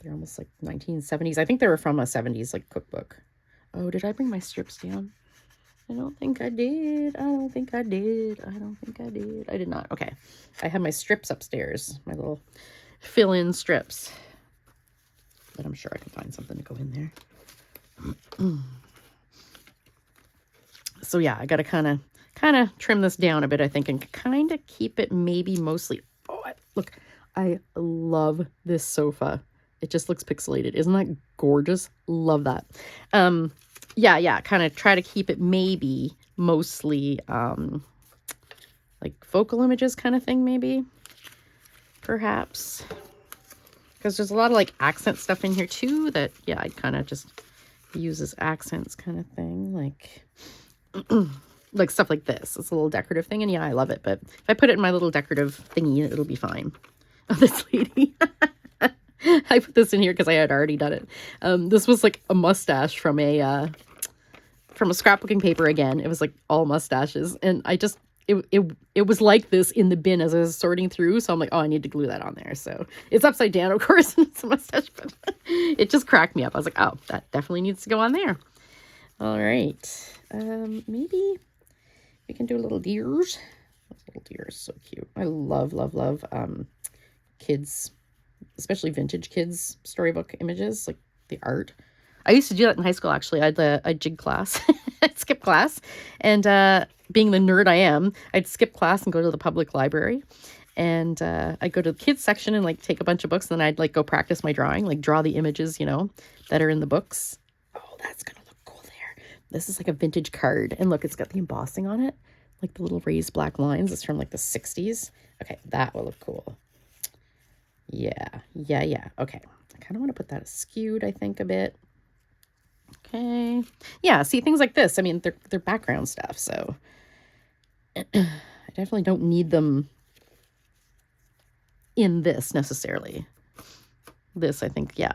They're almost like 1970s. I think they were from a 70s like cookbook. Oh, did I bring my strips down? I don't think I did. I don't think I did. I don't think I did. I did not. Okay. I have my strips upstairs. My little fill-in strips. But I'm sure I can find something to go in there. So yeah, I got to kind of trim this down a bit, I think, and kind of keep it maybe mostly. Oh, look, I love this sofa. It just looks pixelated. Isn't that gorgeous? Love that. Yeah, kind of try to keep it maybe mostly like focal images kind of thing, maybe. Perhaps. Because there's a lot of like accent stuff in here too that, yeah, I kind of just use as accents kind of thing. Like, like stuff like this. It's a little decorative thing. And yeah, I love it. But if I put it in my little decorative thingy, it'll be fine. Oh, this lady. I put this in here because I had already done it. This was like a mustache from a scrapbooking paper again. It was like all mustaches. And I just, it was like this in the bin as I was sorting through. So I'm like, oh, I need to glue that on there. So it's upside down, of course. It's a mustache, but it just cracked me up. I was like, oh, that definitely needs to go on there. All right. Maybe we can do a little deers. Those little deers, so cute. I love kids, especially vintage kids storybook images, like the art. I used to do that in high school, actually. I'd jig class. I'd skip class. And being the nerd I am, I'd skip class and go to the public library. And I'd go to the kids section and like take a bunch of books. And then I'd like go practice my drawing, like draw the images, you know, that are in the books. Oh, that's going to look cool there. This is like a vintage card. And look, it's got the embossing on it. Like the little raised black lines. It's from like the 60s. Okay, that will look cool. Yeah. Okay. I kind of want to put that skewed, I think, a bit. Okay. Yeah, see, things like this. I mean, they're background stuff, so I definitely don't need them in this necessarily. This, I think, yeah,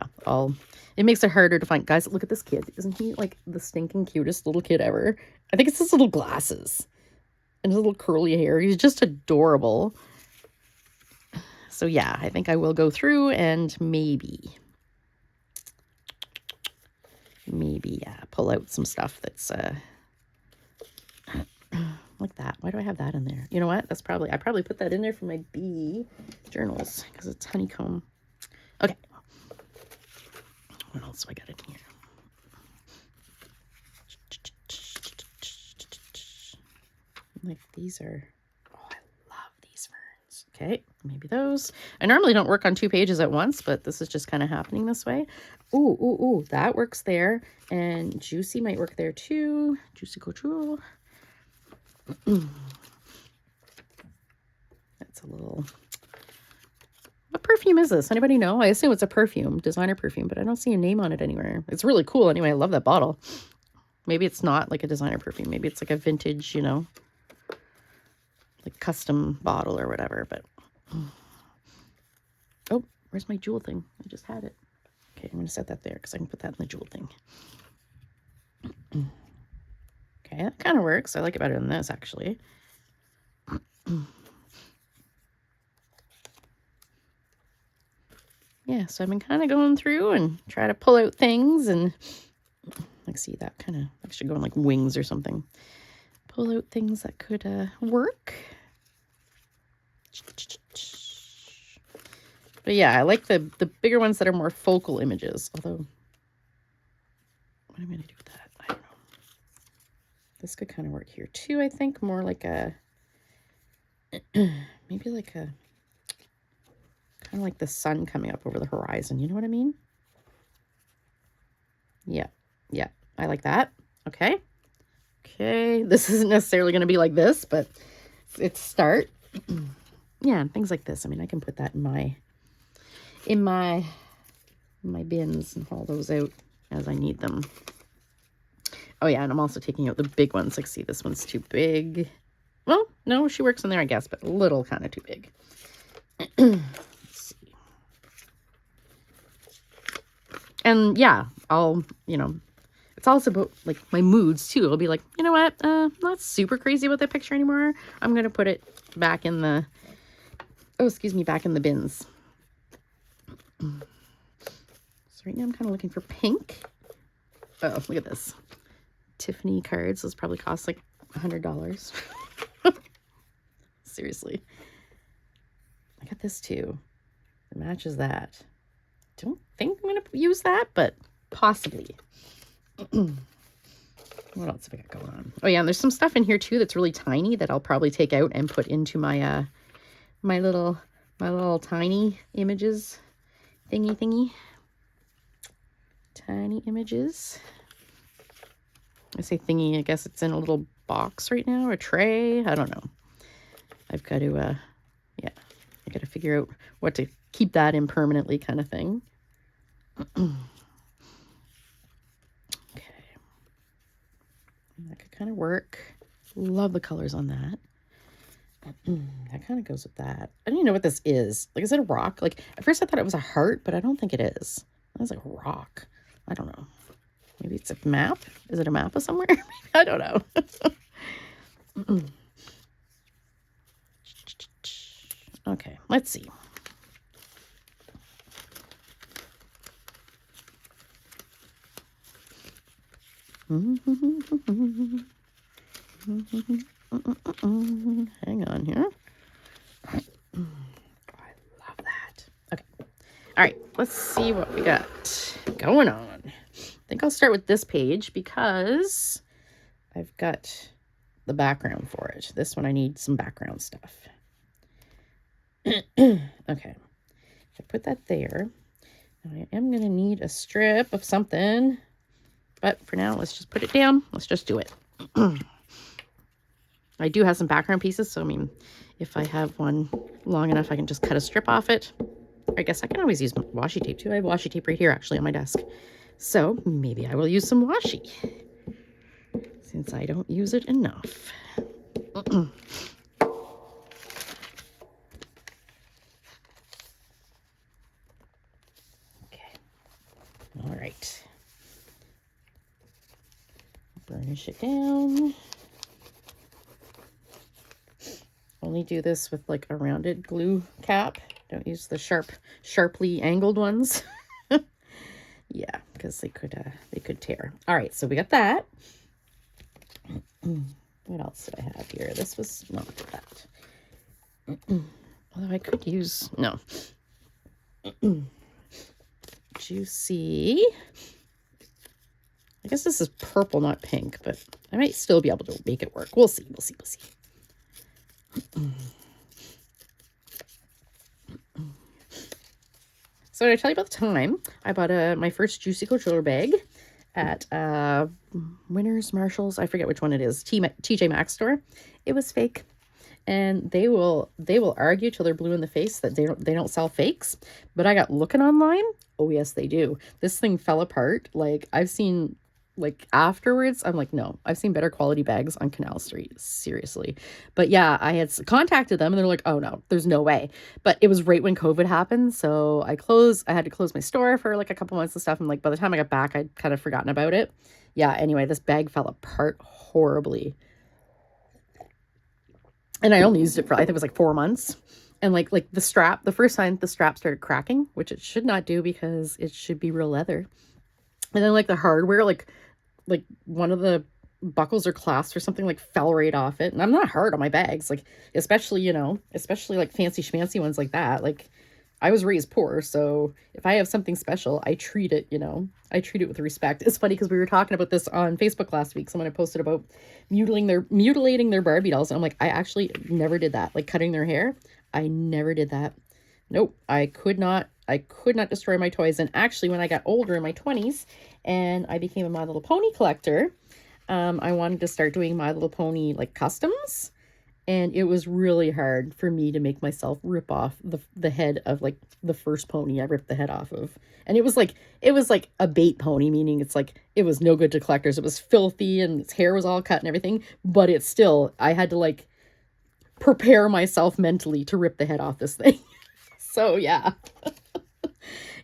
it makes it harder to find. Guys, look at this kid. Isn't he like the stinking cutest little kid ever? I think it's his little glasses and his little curly hair. He's just adorable. So yeah, I think I will go through and maybe pull out some stuff that's like that. Why do I have that in there? You know what? I probably put that in there for my bee journals because it's honeycomb. Okay. What else do I got in here? Like these are, oh, I love these ferns. Okay, maybe those. I normally don't work on 2 pages at once, but this is just kind of happening this way. Ooh, that works there. And Juicy might work there too. Juicy Couture. That's a little... What perfume is this? Anybody know? I assume it's a perfume, designer perfume, but I don't see a name on it anywhere. It's really cool. Anyway, I love that bottle. Maybe it's not like a designer perfume. Maybe it's like a vintage, you know, like custom bottle or whatever. But oh, where's my jewel thing? I just had it. Okay, I'm going to set that there because I can put that in the jewel thing. Okay, that kind of works. I like it better than this, actually. Yeah, so I've been kind of going through and try to pull out things and like, see, that kind of, I should go on like wings or something. Pull out things that could work. But yeah, I like the bigger ones that are more focal images. Although, what am I going to do with that? I don't know. This could kind of work here too, I think. More like a, maybe like a, kind of like the sun coming up over the horizon. You know what I mean? Yeah. Yeah. I like that. Okay. Okay. This isn't necessarily going to be like this, but it's start. Yeah, and things like this. I mean, I can put that in my bins and haul those out as I need them. Oh yeah, and I'm also taking out the big ones. Like, see, this one's too big. Well, no, she works in there, I guess, but a little kind of too big. Let's see. And yeah, I'll, it's also about like my moods too. I'll be like, you know what? I'm not super crazy about that picture anymore. I'm going to put it back in the, back in the bins. So right now I'm kind of looking for pink. Oh, look at this. Tiffany cards. Those probably cost like $100. Seriously. I got this too. It matches that. Don't think I'm going to use that, but possibly. What else have I got going on? Oh yeah, and there's some stuff in here too that's really tiny that I'll probably take out and put into my my little tiny images thingy. Tiny images. I say thingy, I guess it's in a little box right now, a tray. I don't know. I've got to yeah, I got to figure out what to keep that in permanently, kind of thing. Okay. That could kind of work. Love the colors on that. That kind of goes with that. I don't even know what this is. Like, is it a rock? Like, at first I thought it was a heart, but I don't think it is. It's like a rock. I don't know. Maybe it's a map? Is it a map of somewhere? I don't know. Okay, let's see. Hang on here. I love that. Okay. All right, let's see what we got going on. I think I'll start with this page because I've got the background for it. This one I need some background stuff. Okay. I put that there. I am going to need a strip of something. But for now, let's just put it down. Let's just do it. I do have some background pieces, so I mean, if I have one long enough, I can just cut a strip off it. I guess I can always use washi tape too. I have washi tape right here actually on my desk. So maybe I will use some washi since I don't use it enough. Okay. All right. Burnish it down. Only do this with like a rounded glue cap. Don't use the sharply angled ones. Yeah, because they could tear. All right, so we got that. What else did I have here? This was not that. Although I could use no. Juicy. I guess this is purple, not pink, but I might still be able to make it work. We'll see. We'll see. We'll see. So did I tell you about the time I bought my first Juicy controller bag at Winners, Marshalls, I forget which one it is, TJ Maxx store. It was fake. And they will argue till they're blue in the face that they don't sell fakes. But I got looking online. Oh yes, they do. This thing fell apart. Like I've seen like afterwards, I'm like, no, I've seen better quality bags on Canal Street. Seriously. But yeah, I had contacted them and they're like, oh no, there's no way. But it was right when COVID happened. So I had to close my store for like a couple months and stuff. And like by the time I got back, I'd kind of forgotten about it. Yeah, anyway, this bag fell apart horribly. And I only used it for, I think it was like 4 months. And like the strap, the first time the strap started cracking, which it should not do because it should be real leather. And then like the hardware, like one of the buckles or clasps or something like fell right off it. And I'm not hard on my bags, like especially like fancy schmancy ones like that. Like I was raised poor, so if I have something special, I treat it, I treat it with respect. It's funny because we were talking about this on Facebook last week. Someone had posted about mutilating their Barbie dolls. And I'm like, I actually never did that. Like cutting their hair. I never did that. Nope. I could not I could not destroy my toys. And actually, when I got older in my 20s and I became a My Little Pony collector, I wanted to start doing My Little Pony like customs. And it was really hard for me to make myself rip off the head of like the first pony I ripped the head off of. And it was like a bait pony, meaning it's like it was no good to collectors. It was filthy and its hair was all cut and everything, but it's still, I had to like prepare myself mentally to rip the head off this thing. So yeah.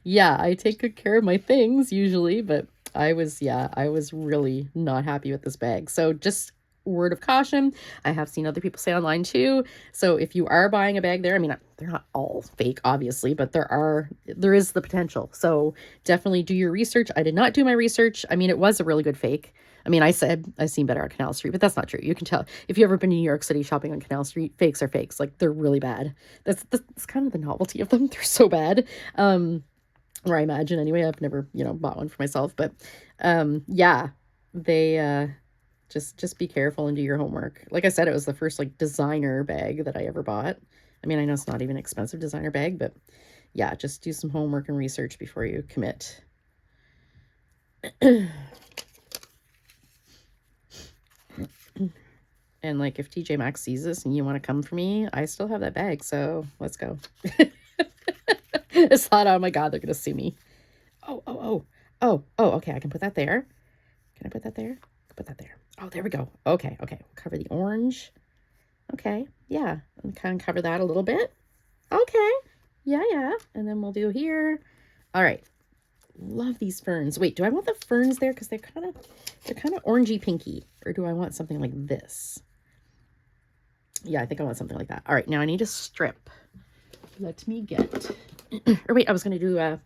Yeah, I take good care of my things usually, but I was really not happy with this bag. So just word of caution, I have seen other people say online too. So if you are buying a bag there, I mean, they're not all fake, obviously, but there is the potential. So definitely do your research. I did not do my research. I mean, it was a really good fake. I mean, I said I've seen better on Canal Street, but that's not true. You can tell if you've ever been to New York City shopping on Canal Street, fakes are fakes. Like they're really bad. That's kind of the novelty of them. They're so bad. Or I imagine anyway. I've never, bought one for myself, but yeah, they just be careful and do your homework. Like I said, it was the first like designer bag that I ever bought. I mean, I know it's not even an expensive designer bag, but yeah, just do some homework and research before you commit. And like if TJ Maxx sees this and you want to come for me, I still have that bag, so let's go. It's thought, oh my God, they're gonna sue me. Oh, okay, I can put that there. Can I put that there? Put that there. Oh, there we go. Okay, we'll cover the orange. Okay, yeah, and kind of cover that a little bit. Okay, yeah, and then we'll do here. All right, love these ferns. Wait, do I want the ferns there? Because they're kind of orangey pinky, or do I want something like this? Yeah, I think I want something like that. All right, now I need a strip. Let me get, or wait, I was gonna do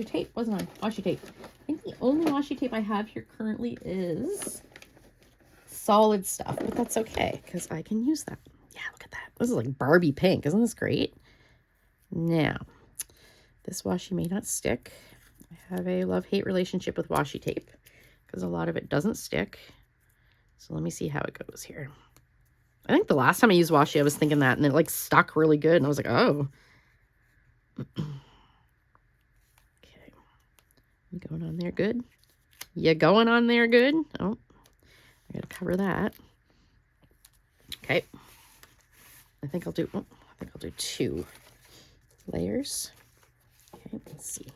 tape, wasn't I? Washi tape. I think the only washi tape I have here currently is solid stuff, but that's okay because I can use that. Yeah, look at that. This is like Barbie pink. Isn't this great? Now, this washi may not stick. I have a love-hate relationship with washi tape because a lot of it doesn't stick. So let me see how it goes here. I think the last time I used washi, I was thinking that, and it like stuck really good, and I was like, oh. Okay. You going on there good? You going on there good? Oh, I gotta cover that. Okay. I think I'll do 2 layers. Okay, let's see.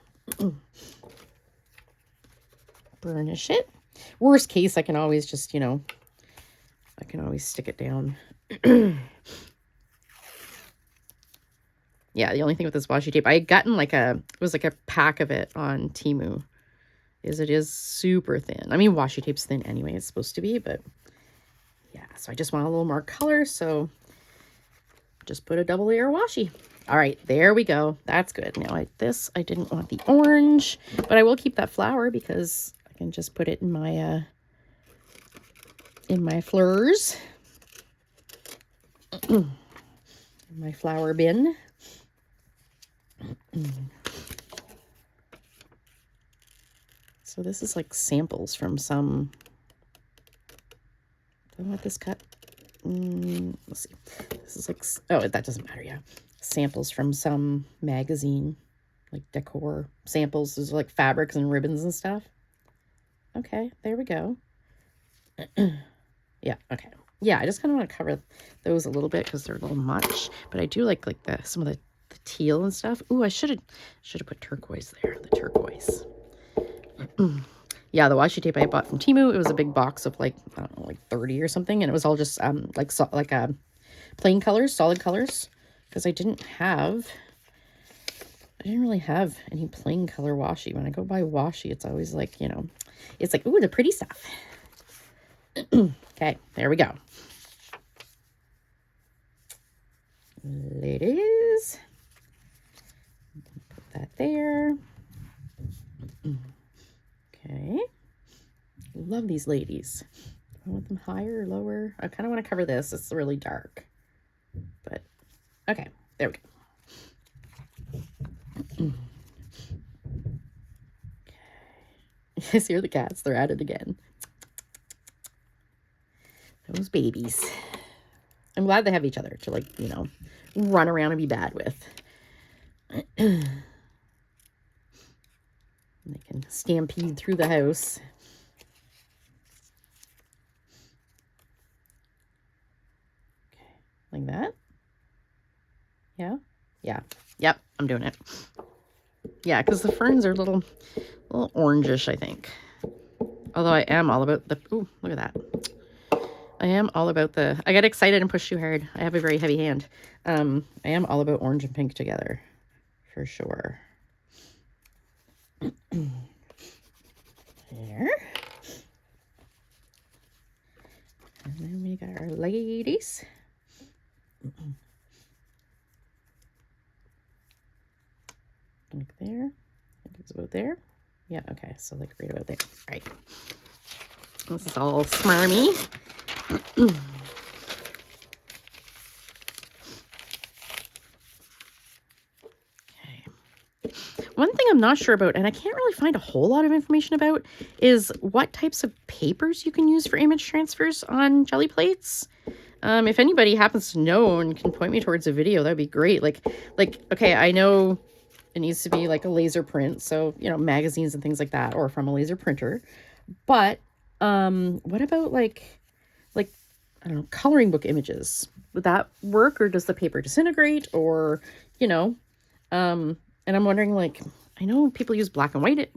Burnish it. Worst case, I can always just, I can always stick it down. Yeah, the only thing with this washi tape, I had gotten it was like a pack of it on Temu. It is super thin. I mean, washi tape's thin anyway, it's supposed to be, but yeah, so I just want a little more color, so just put a double layer washi. All right, there we go. That's good. Now I didn't want the orange, but I will keep that flower because I can just put it in my fleurs. In my flower bin. So this is like samples from some, do I want this cut? Let's see. This is like, oh, that doesn't matter, yeah. Samples from some magazine, like decor samples. These are like fabrics and ribbons and stuff. Okay, there we go. Yeah, okay. Yeah, I just kind of want to cover those a little bit because they're a little much. But I do like some of the teal and stuff. Ooh, I should have put turquoise there. The turquoise. Yeah, the washi tape I bought from Temu. It was a big box of like, I don't know, like 30 or something, and it was all just plain colors, solid colors, because I didn't really have any plain color washi. When I go buy washi, it's always like, it's like, ooh, the pretty stuff. Okay, there we go. Ladies, put that there. Okay, love these ladies. I want them higher or lower. I kind of want to cover this. It's really dark, but okay, there we go. Okay, you see the cats? They're at it again. Those babies. I'm glad they have each other to run around and be bad with. And they can stampede through the house. Okay, like that. Yeah. Yeah. Yep, I'm doing it. Yeah, because the ferns are a little orangish, I think. Although I am all about the... Ooh, look at that. I am all about the... I got excited and pushed too hard. I have a very heavy hand. I am all about orange and pink together. For sure. There. And then we got our ladies. Like there. I think it's about there. Yeah, okay. So like right about there. All right. This is all smarmy. One thing I'm not sure about, and I can't really find a whole lot of information about, is what types of papers you can use for image transfers on jelly plates. If anybody happens to know and can point me towards a video, that'd be great. Like, okay, I know it needs to be like a laser print, so, you know, magazines and things like that, or from a laser printer. But, what about like, I don't know, coloring book images? Would that work, or does the paper disintegrate, or, you know, and I'm wondering, like, I know people use black and white,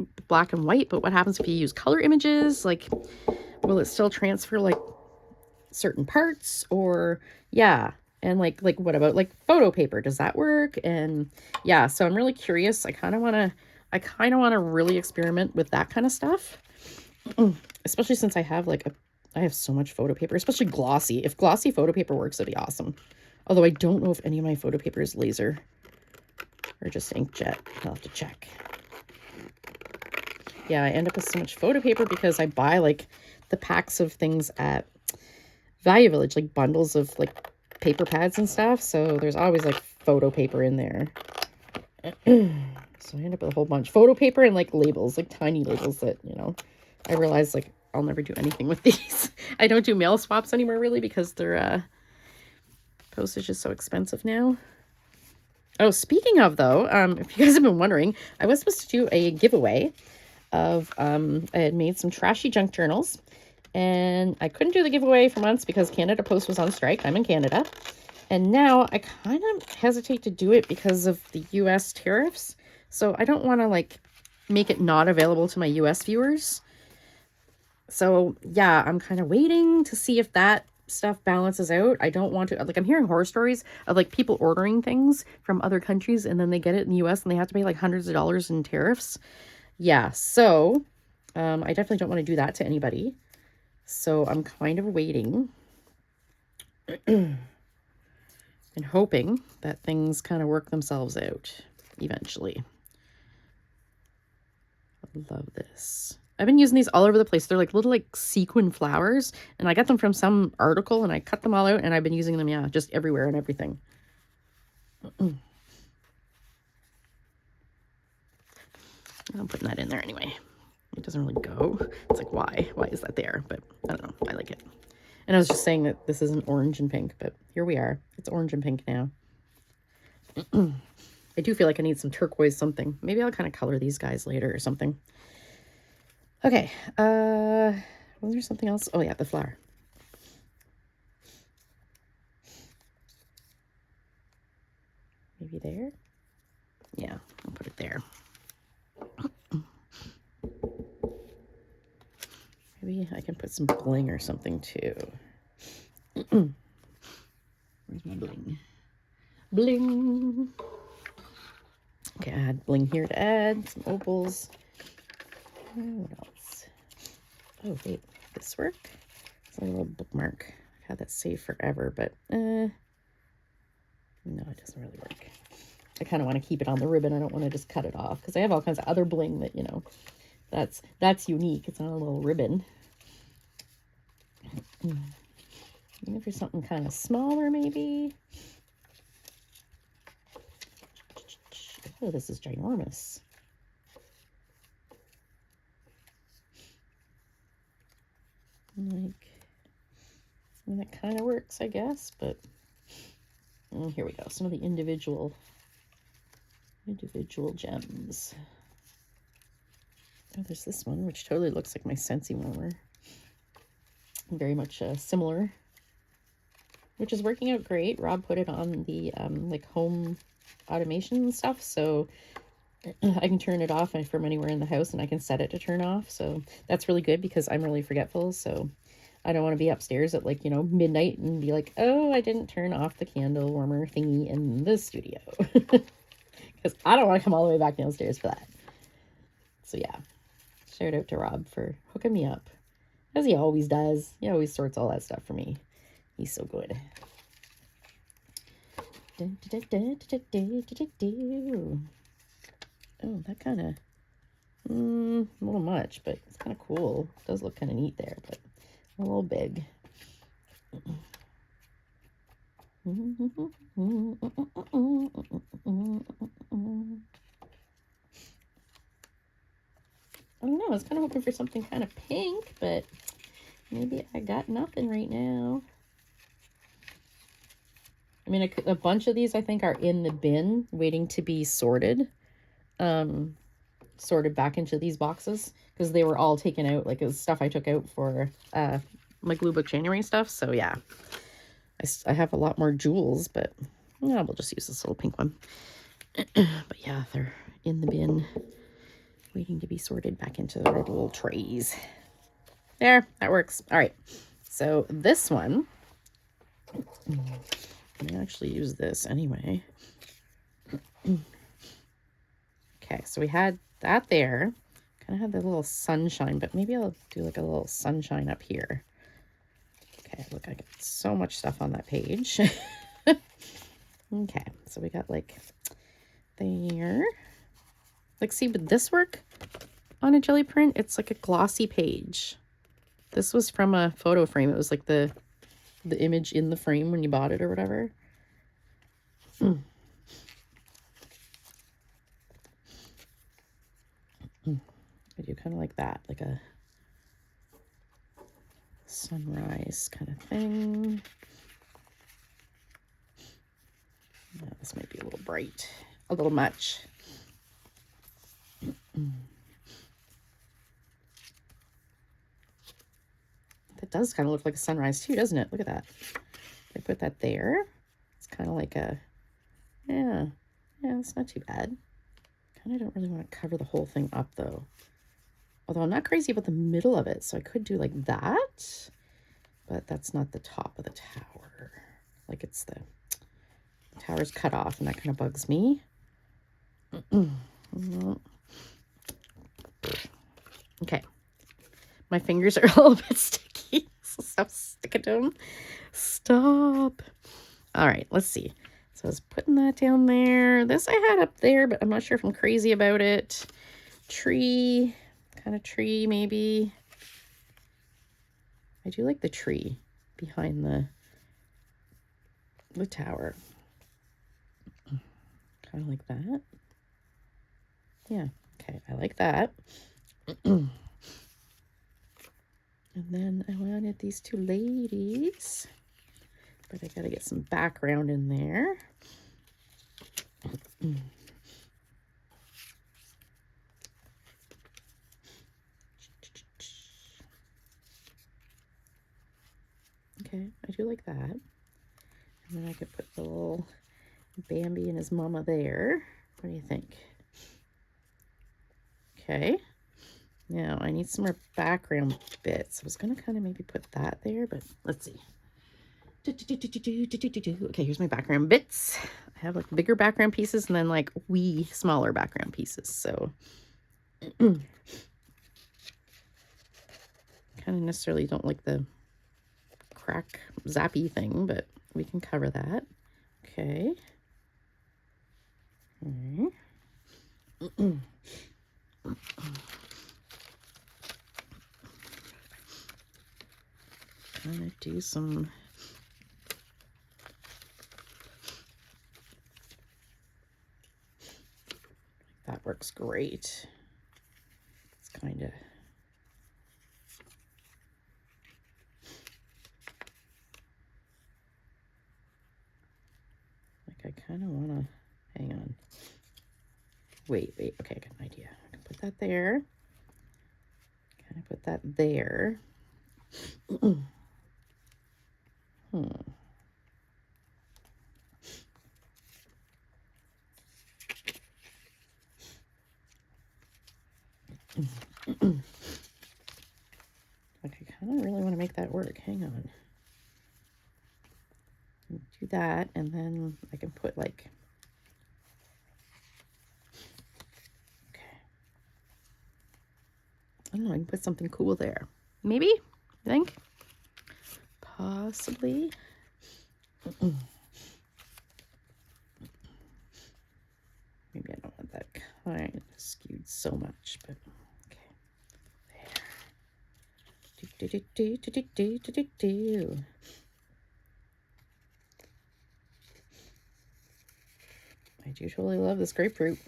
but what happens if you use color images? Like, will it still transfer, like, certain parts? Or, yeah. And, like what about, like, photo paper? Does that work? And, yeah, so I'm really curious. I kind of want to really experiment with that kind of stuff. Especially since I have, like, I have so much photo paper, especially glossy. If glossy photo paper works, it'd be awesome. Although I don't know if any of my photo paper is laser or just inkjet. I'll have to check. Yeah, I end up with so much photo paper because I buy like the packs of things at Value Village, like bundles of like paper pads and stuff. So there's always like photo paper in there. So I end up with a whole bunch. Photo paper and like labels, like tiny labels that, you know, I realize like I'll never do anything with these. I don't do mail swaps anymore really because their postage is so expensive now. Oh, speaking of though, if you guys have been wondering, I was supposed to do a giveaway of, I had made some trashy junk journals, and I couldn't do the giveaway for months because Canada Post was on strike. I'm in Canada. And now I kind of hesitate to do it because of the US tariffs. So I don't want to like make it not available to my US viewers. So yeah, I'm kind of waiting to see if that stuff balances out. I don't want to, like, I'm hearing horror stories of like people ordering things from other countries and then they get it in the US and they have to pay like hundreds of dollars in tariffs. Yeah, so I definitely don't want to do that to anybody. So I'm kind of waiting and hoping that things kind of work themselves out eventually. I love this. I've been using these all over the place. They're like little like sequin flowers, and I got them from some article and I cut them all out and I've been using them, yeah, just everywhere and everything. I'm putting that in there anyway. It doesn't really go. It's like, why is that there? But I don't know, I like it. And I was just saying that this isn't orange and pink, but here we are. It's orange and pink now. I do feel like I need some turquoise something. Maybe I'll kind of color these guys later or something. Okay, was there something else? Oh yeah, the flower. Maybe there? Yeah, I'll put it there. Maybe I can put some bling or something too. Where's my bling? Bling! Okay, I had bling here to add, some opals. What else? Oh, wait, this work? It's like a little bookmark. I've had that saved forever, but no, it doesn't really work. I kind of want to keep it on the ribbon. I don't want to just cut it off because I have all kinds of other bling that, you know, that's unique. It's on a little ribbon. Maybe for something kind of smaller, maybe. Oh, this is ginormous. Like, I mean, that kind of works, I guess, but here we go. Some of the individual gems. Oh, there's this one, which totally looks like my Scentsy warmer. Very much similar, which is working out great. Rob put it on the like home automation stuff, so I can turn it off from anywhere in the house, and I can set it to turn off. So that's really good because I'm really forgetful. So I don't want to be upstairs at like, you know, midnight and be like, oh, I didn't turn off the candle warmer thingy in the studio. Because I don't want to come all the way back downstairs for that. So yeah, shout out to Rob for hooking me up, as he always does. He always sorts all that stuff for me. He's so good. Oh, that kind of, a little much, but it's kind of cool. It does look kind of neat there, but a little big. I don't know. I was kind of hoping for something kind of pink, but maybe I got nothing right now. I mean, a bunch of these I think are in the bin waiting to be sorted. Sorted back into these boxes because they were all taken out. Like, it was stuff I took out for my glue book January stuff. So yeah, I have a lot more jewels, but yeah, we'll just use this little pink one. But yeah, they're in the bin waiting to be sorted back into their little trays. There, that works. All right, so this one, I actually use this anyway. Okay, so we had that there. Kind of had the little sunshine, but maybe I'll do like a little sunshine up here. Okay, look, I got so much stuff on that page. Okay, so we got like there. Like, see, would this work on a jelly print? It's like a glossy page. This was from a photo frame. It was like the image in the frame when you bought it or whatever. I do kind of like that, like a sunrise kind of thing. Yeah, this might be a little bright, a little much. That does kind of look like a sunrise too, doesn't it? Look at that. I put that there. It's kind of like a, yeah, it's not too bad. Kind of don't really want to cover the whole thing up though. Although I'm not crazy about the middle of it, so I could do like that, but that's not the top of the tower. Like, it's the tower's cut off, and that kind of bugs me. Okay. My fingers are a little bit sticky, so stop sticking to them. Stop. All right, let's see. So I was putting that down there. This I had up there, but I'm not sure if I'm crazy about it. Tree, kind of tree maybe. I do like the tree behind the tower. Kind of like that. Yeah, okay, I like that. And then I wanted these two ladies, but I gotta get some background in there. Okay, I do like that. And then I could put the little Bambi and his mama there. What do you think? Okay. Now I need some more background bits. I was gonna kind of maybe put that there, but let's see. Okay, here's my background bits. I have like bigger background pieces and then like wee smaller background pieces. So kind of necessarily don't like the crack zappy thing, but we can cover that. Okay. Gonna do some that works great. It's kind of like I kind of want to hang on. Wait. Okay, I got an idea. I can put that there. kind of put that there. Like, I kind of really want to make that work. Hang on. Do that, and then I can put like, okay, I don't know, I can put something cool there. Maybe? You think? Possibly. Maybe I don't want that kind of skewed so much, but okay. There. I do totally love this grapefruit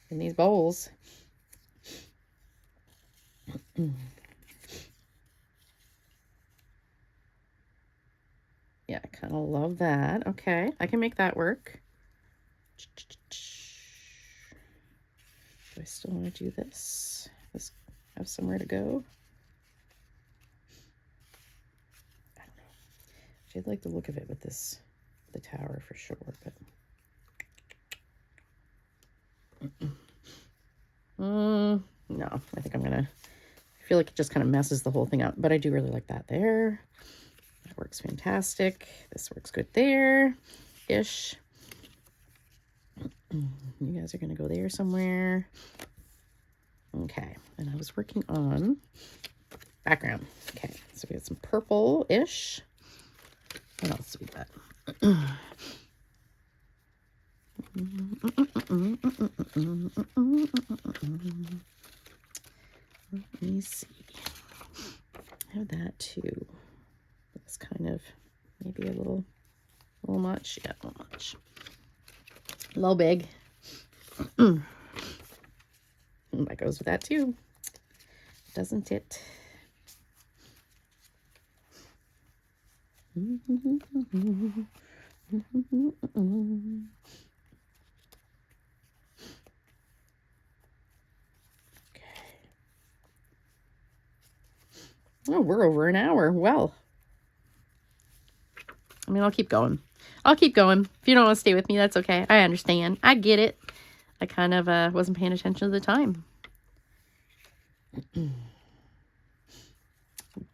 in these bowls. Yeah, I kind of love that. Okay, I can make that work. Do I still want to do this? This have somewhere to go? I don't know. I did like the look of it with this, the tower for sure, but no, I think I'm gonna, I feel like it just kind of messes the whole thing up, but I do really like that there. That works fantastic. This works good there-ish. You guys are gonna go there somewhere. Okay, and I was working on background. Okay, so we got some purple-ish. What else do we got? Let me see. I have that too. It's kind of maybe a little much. Yeah, a little much. A little big. That goes with that too, doesn't it? Oh, we're over an hour. Well, I mean, I'll keep going. I'll keep going. If you don't want to stay with me, that's okay. I understand. I get it. I kind of wasn't paying attention to the time.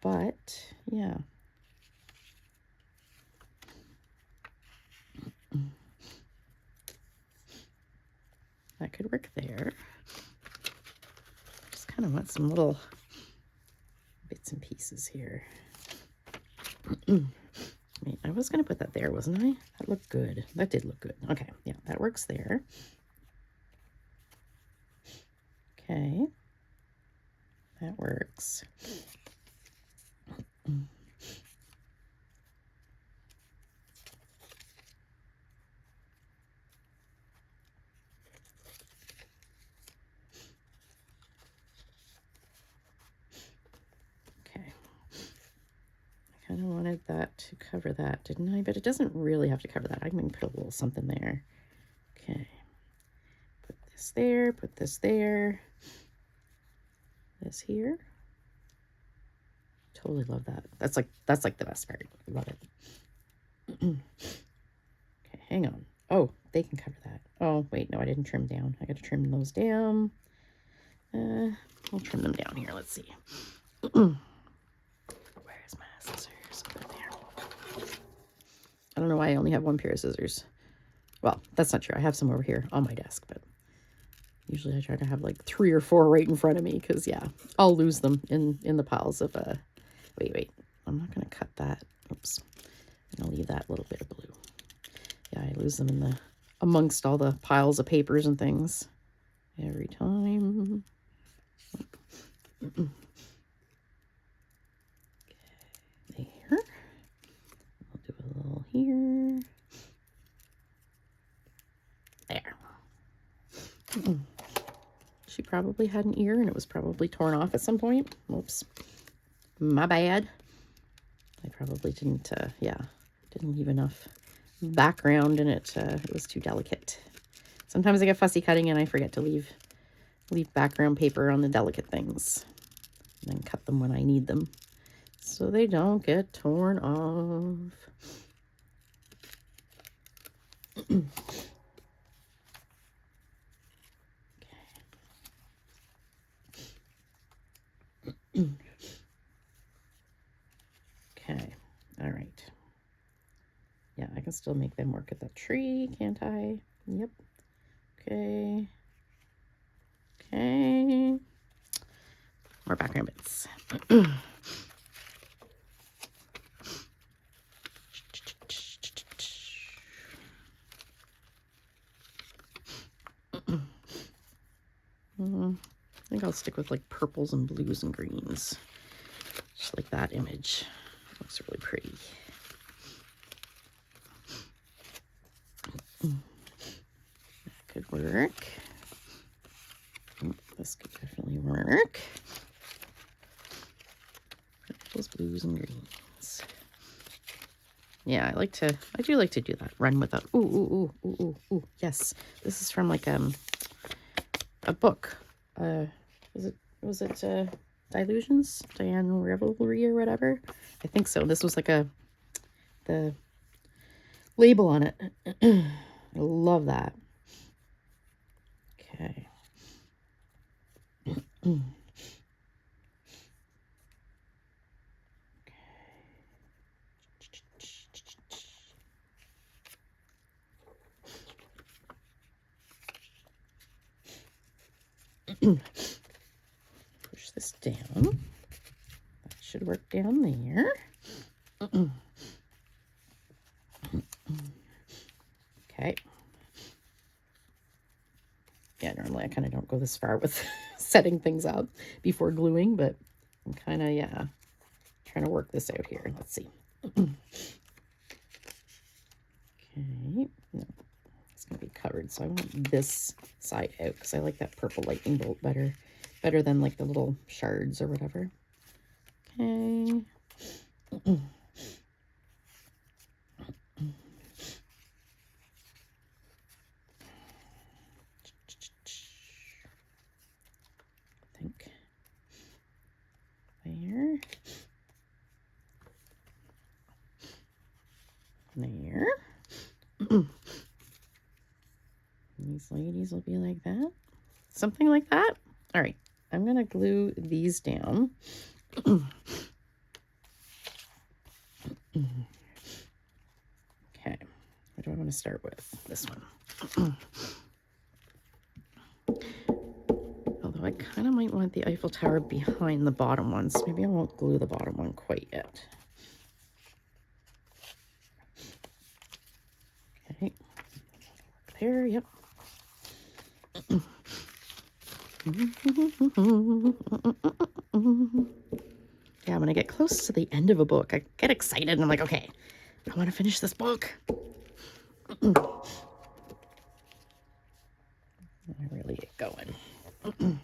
But, yeah. That could work there. Just kind of want some little bits and pieces here. I was going to put that there, wasn't I? That looked good. That did look good. Okay, yeah, that works there. Okay. That works. Kind of wanted that to cover that, didn't I? But it doesn't really have to cover that. I can put a little something there. Okay. Put this there, put this there. This here. Totally love that. That's like the best part. Love it. Okay, hang on. Oh, they can cover that. Oh, wait, no, I didn't trim down. I got to trim those down. I'll trim them down here. Let's see. Where's my scissors? There. I don't know why I only have one pair of scissors. Well, that's not true. I have some over here on my desk, but usually I try to have like 3 or 4 right in front of me because, yeah, I'll lose them in the piles of, wait. I'm not going to cut that. Oops. I'm going to leave that little bit of blue. Yeah, I lose them in amongst all the piles of papers and things every time. Okay, there. I'll do a little here. There. She probably had an ear and it was probably torn off at some point. Oops. My bad. I probably didn't, didn't leave enough background in it. It was too delicate. Sometimes I get fussy cutting and I forget to leave background paper on the delicate things. and then cut them when I need them so they don't get torn off. Okay, all right. Yeah, I can still make them work at that tree, can't I? Yep. Okay. Okay. More background bits. I think I'll stick with like purples and blues and greens. Just like that image. Looks really pretty. That could work. This could definitely work. Purples, blues, and greens. Yeah, I do like to do that. Run with that. Ooh, ooh, ooh, ooh, ooh, ooh. Yes. This is from like a book. Was it Dilutions? Diane Revelry or whatever? I think so. This was like the label on it. I love that. Okay. Push this down. That should work down there. Okay. Yeah, normally I kind of don't go this far with setting things up before gluing, but I'm kind of, yeah, trying to work this out here. Let's see. Okay. No, it's going to be covered, so I want this side out because I like that purple lightning bolt better than like the little shards or whatever. Okay. I think there. There. These ladies will be like that. Something like that. All right. I'm going to glue these down. Okay. What do I want to start with? This one. Although I kind of might want the Eiffel Tower behind the bottom ones. Maybe I won't glue the bottom one quite yet. Okay. There, yep. Yeah, when I get close to the end of a book, I get excited and I'm like, okay, I want to finish this book. I really get going. Okay.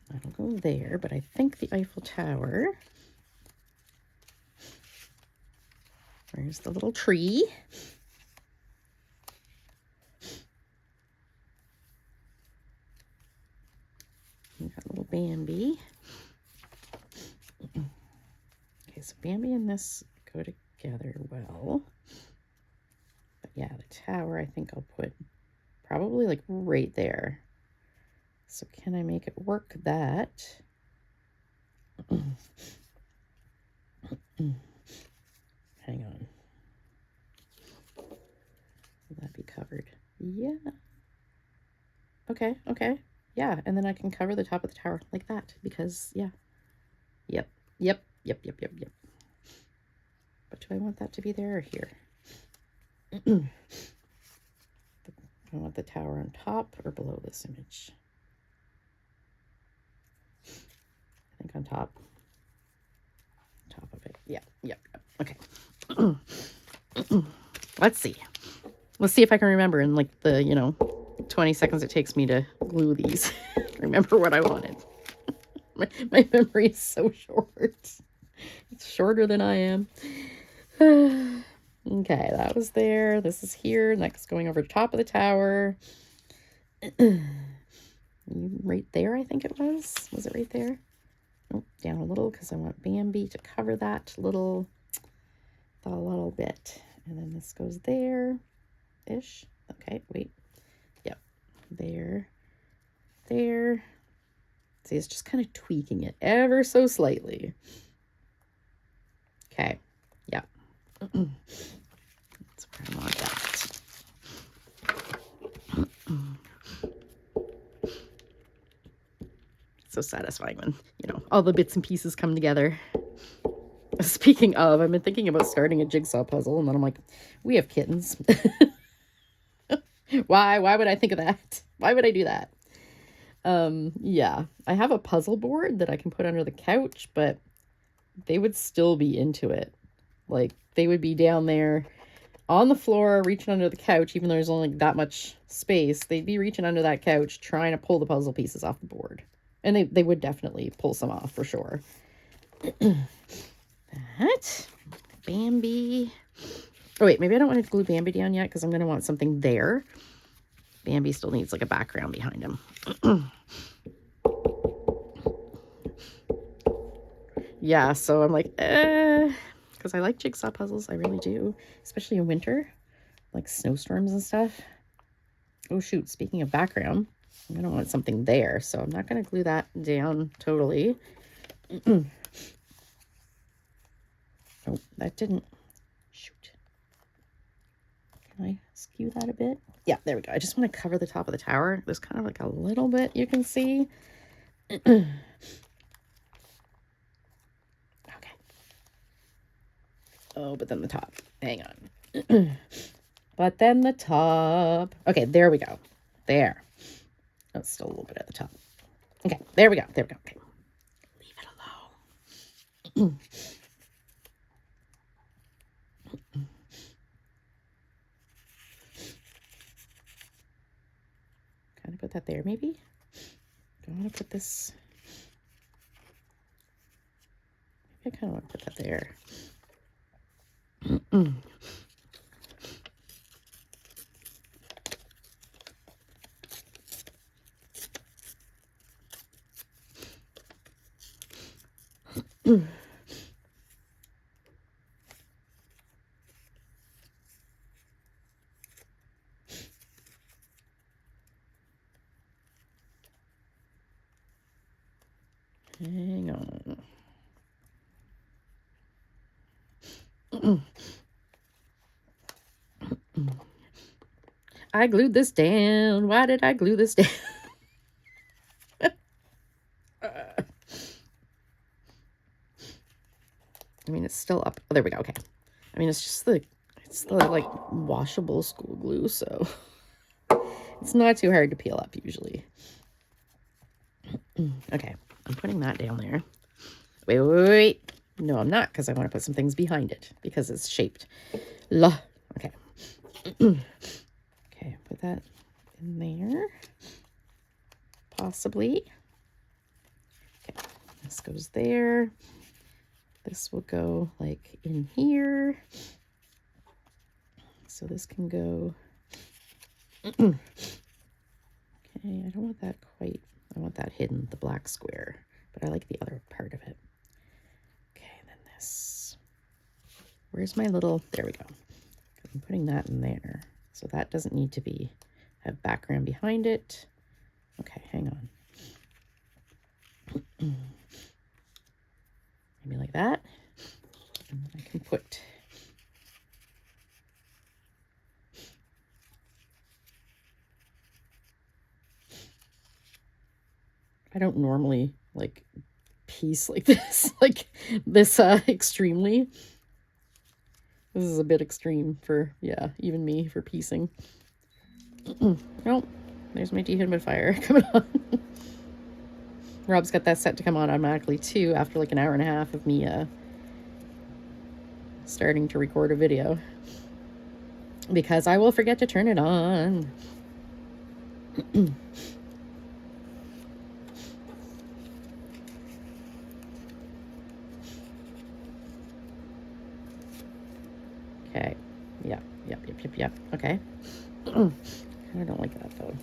That'll go there, but I think the Eiffel Tower. There's the little tree. You got little Bambi. Okay, so Bambi and this go together well. But yeah, the tower I think I'll put probably like right there. So can I make it work that? Hang on. Will that be covered? Yeah. Okay, okay. Yeah, and then I can cover the top of the tower like that because, yeah. Yep. But do I want that to be there or here? I want the tower on top or below this image. I think on top. Top of it. Yep. Okay. Let's see. Let's see if I can remember in like the, 20 seconds it takes me to glue these. Remember what I wanted. My memory is so short. It's shorter than I am. Okay, that was there. This is here. Next, going over top of the tower. Right there, I think it was. Was it right there? Nope, down a little because I want Bambi to cover that little bit. And then this goes there-ish. Okay, wait. Yep, there. See, it's just kind of tweaking it ever so slightly. Okay, yeah. That's where I want that. So satisfying when, all the bits and pieces come together. Speaking of, I've been thinking about starting a jigsaw puzzle, and then I'm like, we have kittens. Why would I think of that? Why would I do that? Yeah, I have a puzzle board that I can put under the couch, but they would still be into it. Like, they would be down there on the floor, reaching under the couch, even though there's only that much space. They'd be reaching under that couch, trying to pull the puzzle pieces off the board. And they would definitely pull some off, for sure. That. Bambi. Oh, wait, maybe I don't want to glue Bambi down yet, because I'm going to want something there. Bambi still needs, like, a background behind him. Yeah, so I'm like, because I like jigsaw puzzles. I really do, especially in winter, like snowstorms and stuff. Oh, shoot. Speaking of background, I'm going to want something there, so I'm not going to glue that down totally. Oh, that didn't. Shoot. Can I skew that a bit? Yeah, there we go. I just want to cover the top of the tower. There's kind of like a little bit you can see. Okay. Oh, but then the top. Hang on. But then the top. Okay, there we go. There. That's still a little bit at the top. Okay, there we go. There we go. Okay. Leave it alone. Kind of put that there, maybe? Do I want to put this? Maybe I kind of want to put that there. Hang on. I glued this down. Why did I glue this down? I mean, it's still up. Oh, there we go. Okay. I mean, it's the like washable school glue, so it's not too hard to peel up usually. Okay, I'm putting that down there. Wait. No, I'm not, because I want to put some things behind it because it's shaped. Okay. Okay, put that in there. Possibly. Okay, this goes there. This will go like in here. So this can go. Okay, I don't want that quite. I want that hidden, the black square, but I like the other part of it. Okay, and then this. Where's my little, there we go. I'm putting that in there. So that doesn't need to have background behind it. Okay, hang on. Maybe like that. And then I can put I don't normally like piece like this, extremely. This is a bit extreme for, even me for piecing. Nope. There's my dehumidifier coming on. Rob's got that set to come on automatically too after like an hour and a half of me starting to record a video. Because I will forget to turn it on. Okay. Yep. Okay. I don't like that, though.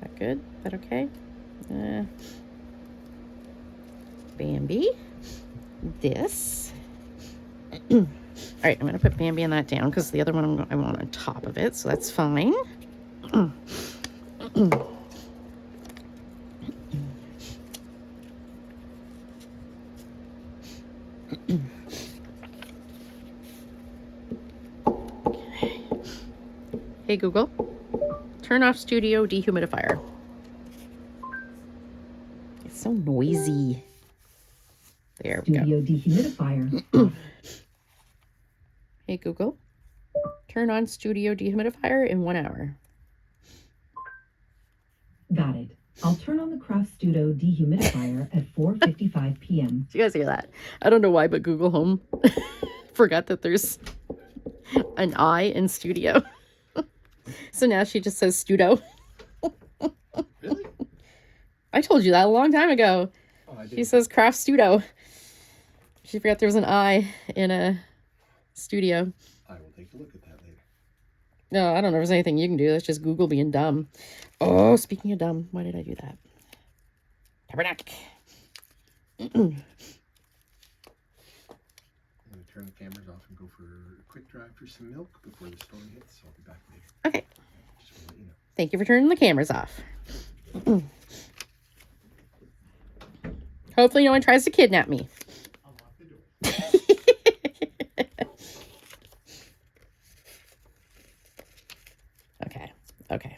That good? That okay? Bambi. This. All right, I'm going to put Bambi on that down because the other one I want on top of it, so that's fine. Hey, Google, turn off studio dehumidifier. It's so noisy. There we go. Studio dehumidifier. Hey, Google, turn on studio dehumidifier in 1 hour. Got it. I'll turn on the Craft Studio dehumidifier at 4:55 p.m. Did you guys hear that? I don't know why, but Google Home forgot that there's an I in studio. So now she just says Studio. Really? I told you that a long time ago. Oh, I She didn't. says Craft Studio. She forgot there was an I in a studio. I will take a look at that later. No, I don't know if there's anything you can do. That's just Google being dumb. Oh, speaking of dumb, why did I do that? Tabernacle. I'm going to turn the cameras off and go for a quick drive for some milk before the storm hits. I'll be back later. Okay. Just want to let you know. Thank you for turning the cameras off. Hopefully no one tries to kidnap me. I'll lock the door. Okay.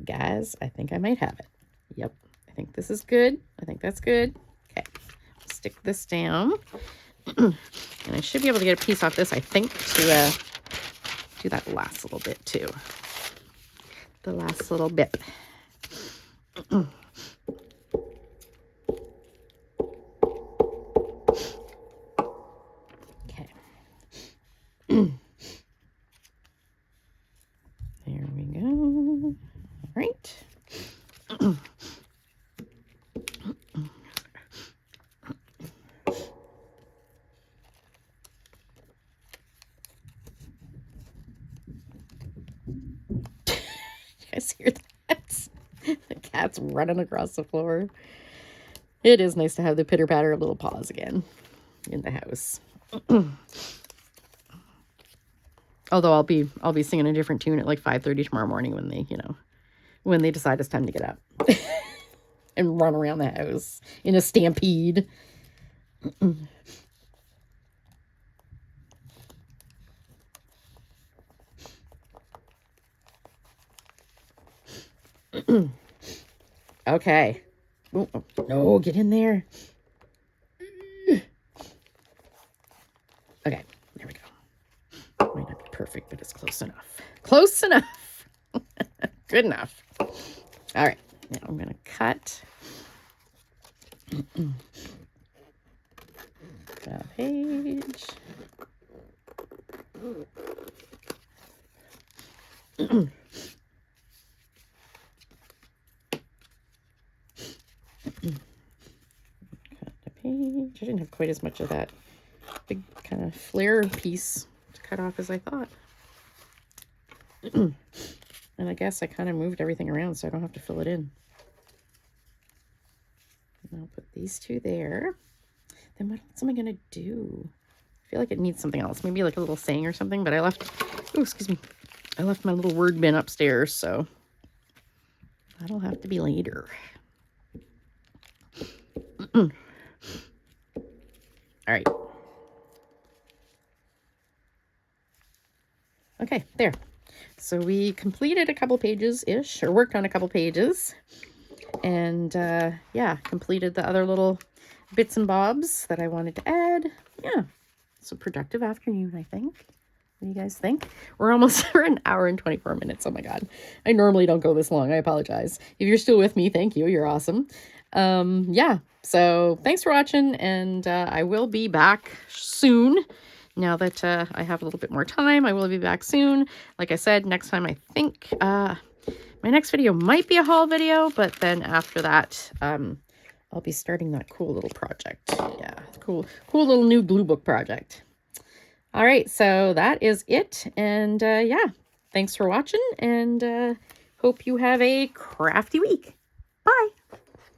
Guys, I think I might have it. Yep. I think this is good. I think that's good. Okay. Stick this down. And I should be able to get a piece off this, I think, to do that last little bit too. The last little bit. Okay. There we go. All right. You guys hear that? The cat's running across the floor. It is nice to have the pitter patter of little paws again in the house. Although I'll be singing a different tune at like 5:30 tomorrow morning when they decide it's time to get up and run around the house in a stampede. Okay. Oh, no, get in there. Okay, there we go. Might not be perfect, but it's close enough. Close enough. Good enough. All right, now I'm going to cut that page. Cut the page. I didn't have quite as much of that big kind of flare piece to cut off as I thought. And I guess I kind of moved everything around so I don't have to fill it in. And I'll put these two there. Then what else am I going to do? I feel like it needs something else. Maybe like a little saying or something, but I left my little word bin upstairs, so that'll have to be later. All right. Okay, there. So we completed a couple pages-ish, or worked on a couple pages. And, yeah, completed the other little bits and bobs that I wanted to add. Yeah, it's a productive afternoon, I think. What do you guys think? We're almost for an hour and 24 minutes. Oh, my God. I normally don't go this long. I apologize. If you're still with me, thank you. You're awesome. Yeah, so thanks for watching, and I will be back soon. Now that I have a little bit more time, I will be back soon. Like I said, next time I think my next video might be a haul video, but then after that, I'll be starting that cool little project. Yeah, cool little new glue book project. All right, so that is it, and yeah, thanks for watching, and hope you have a crafty week. Bye.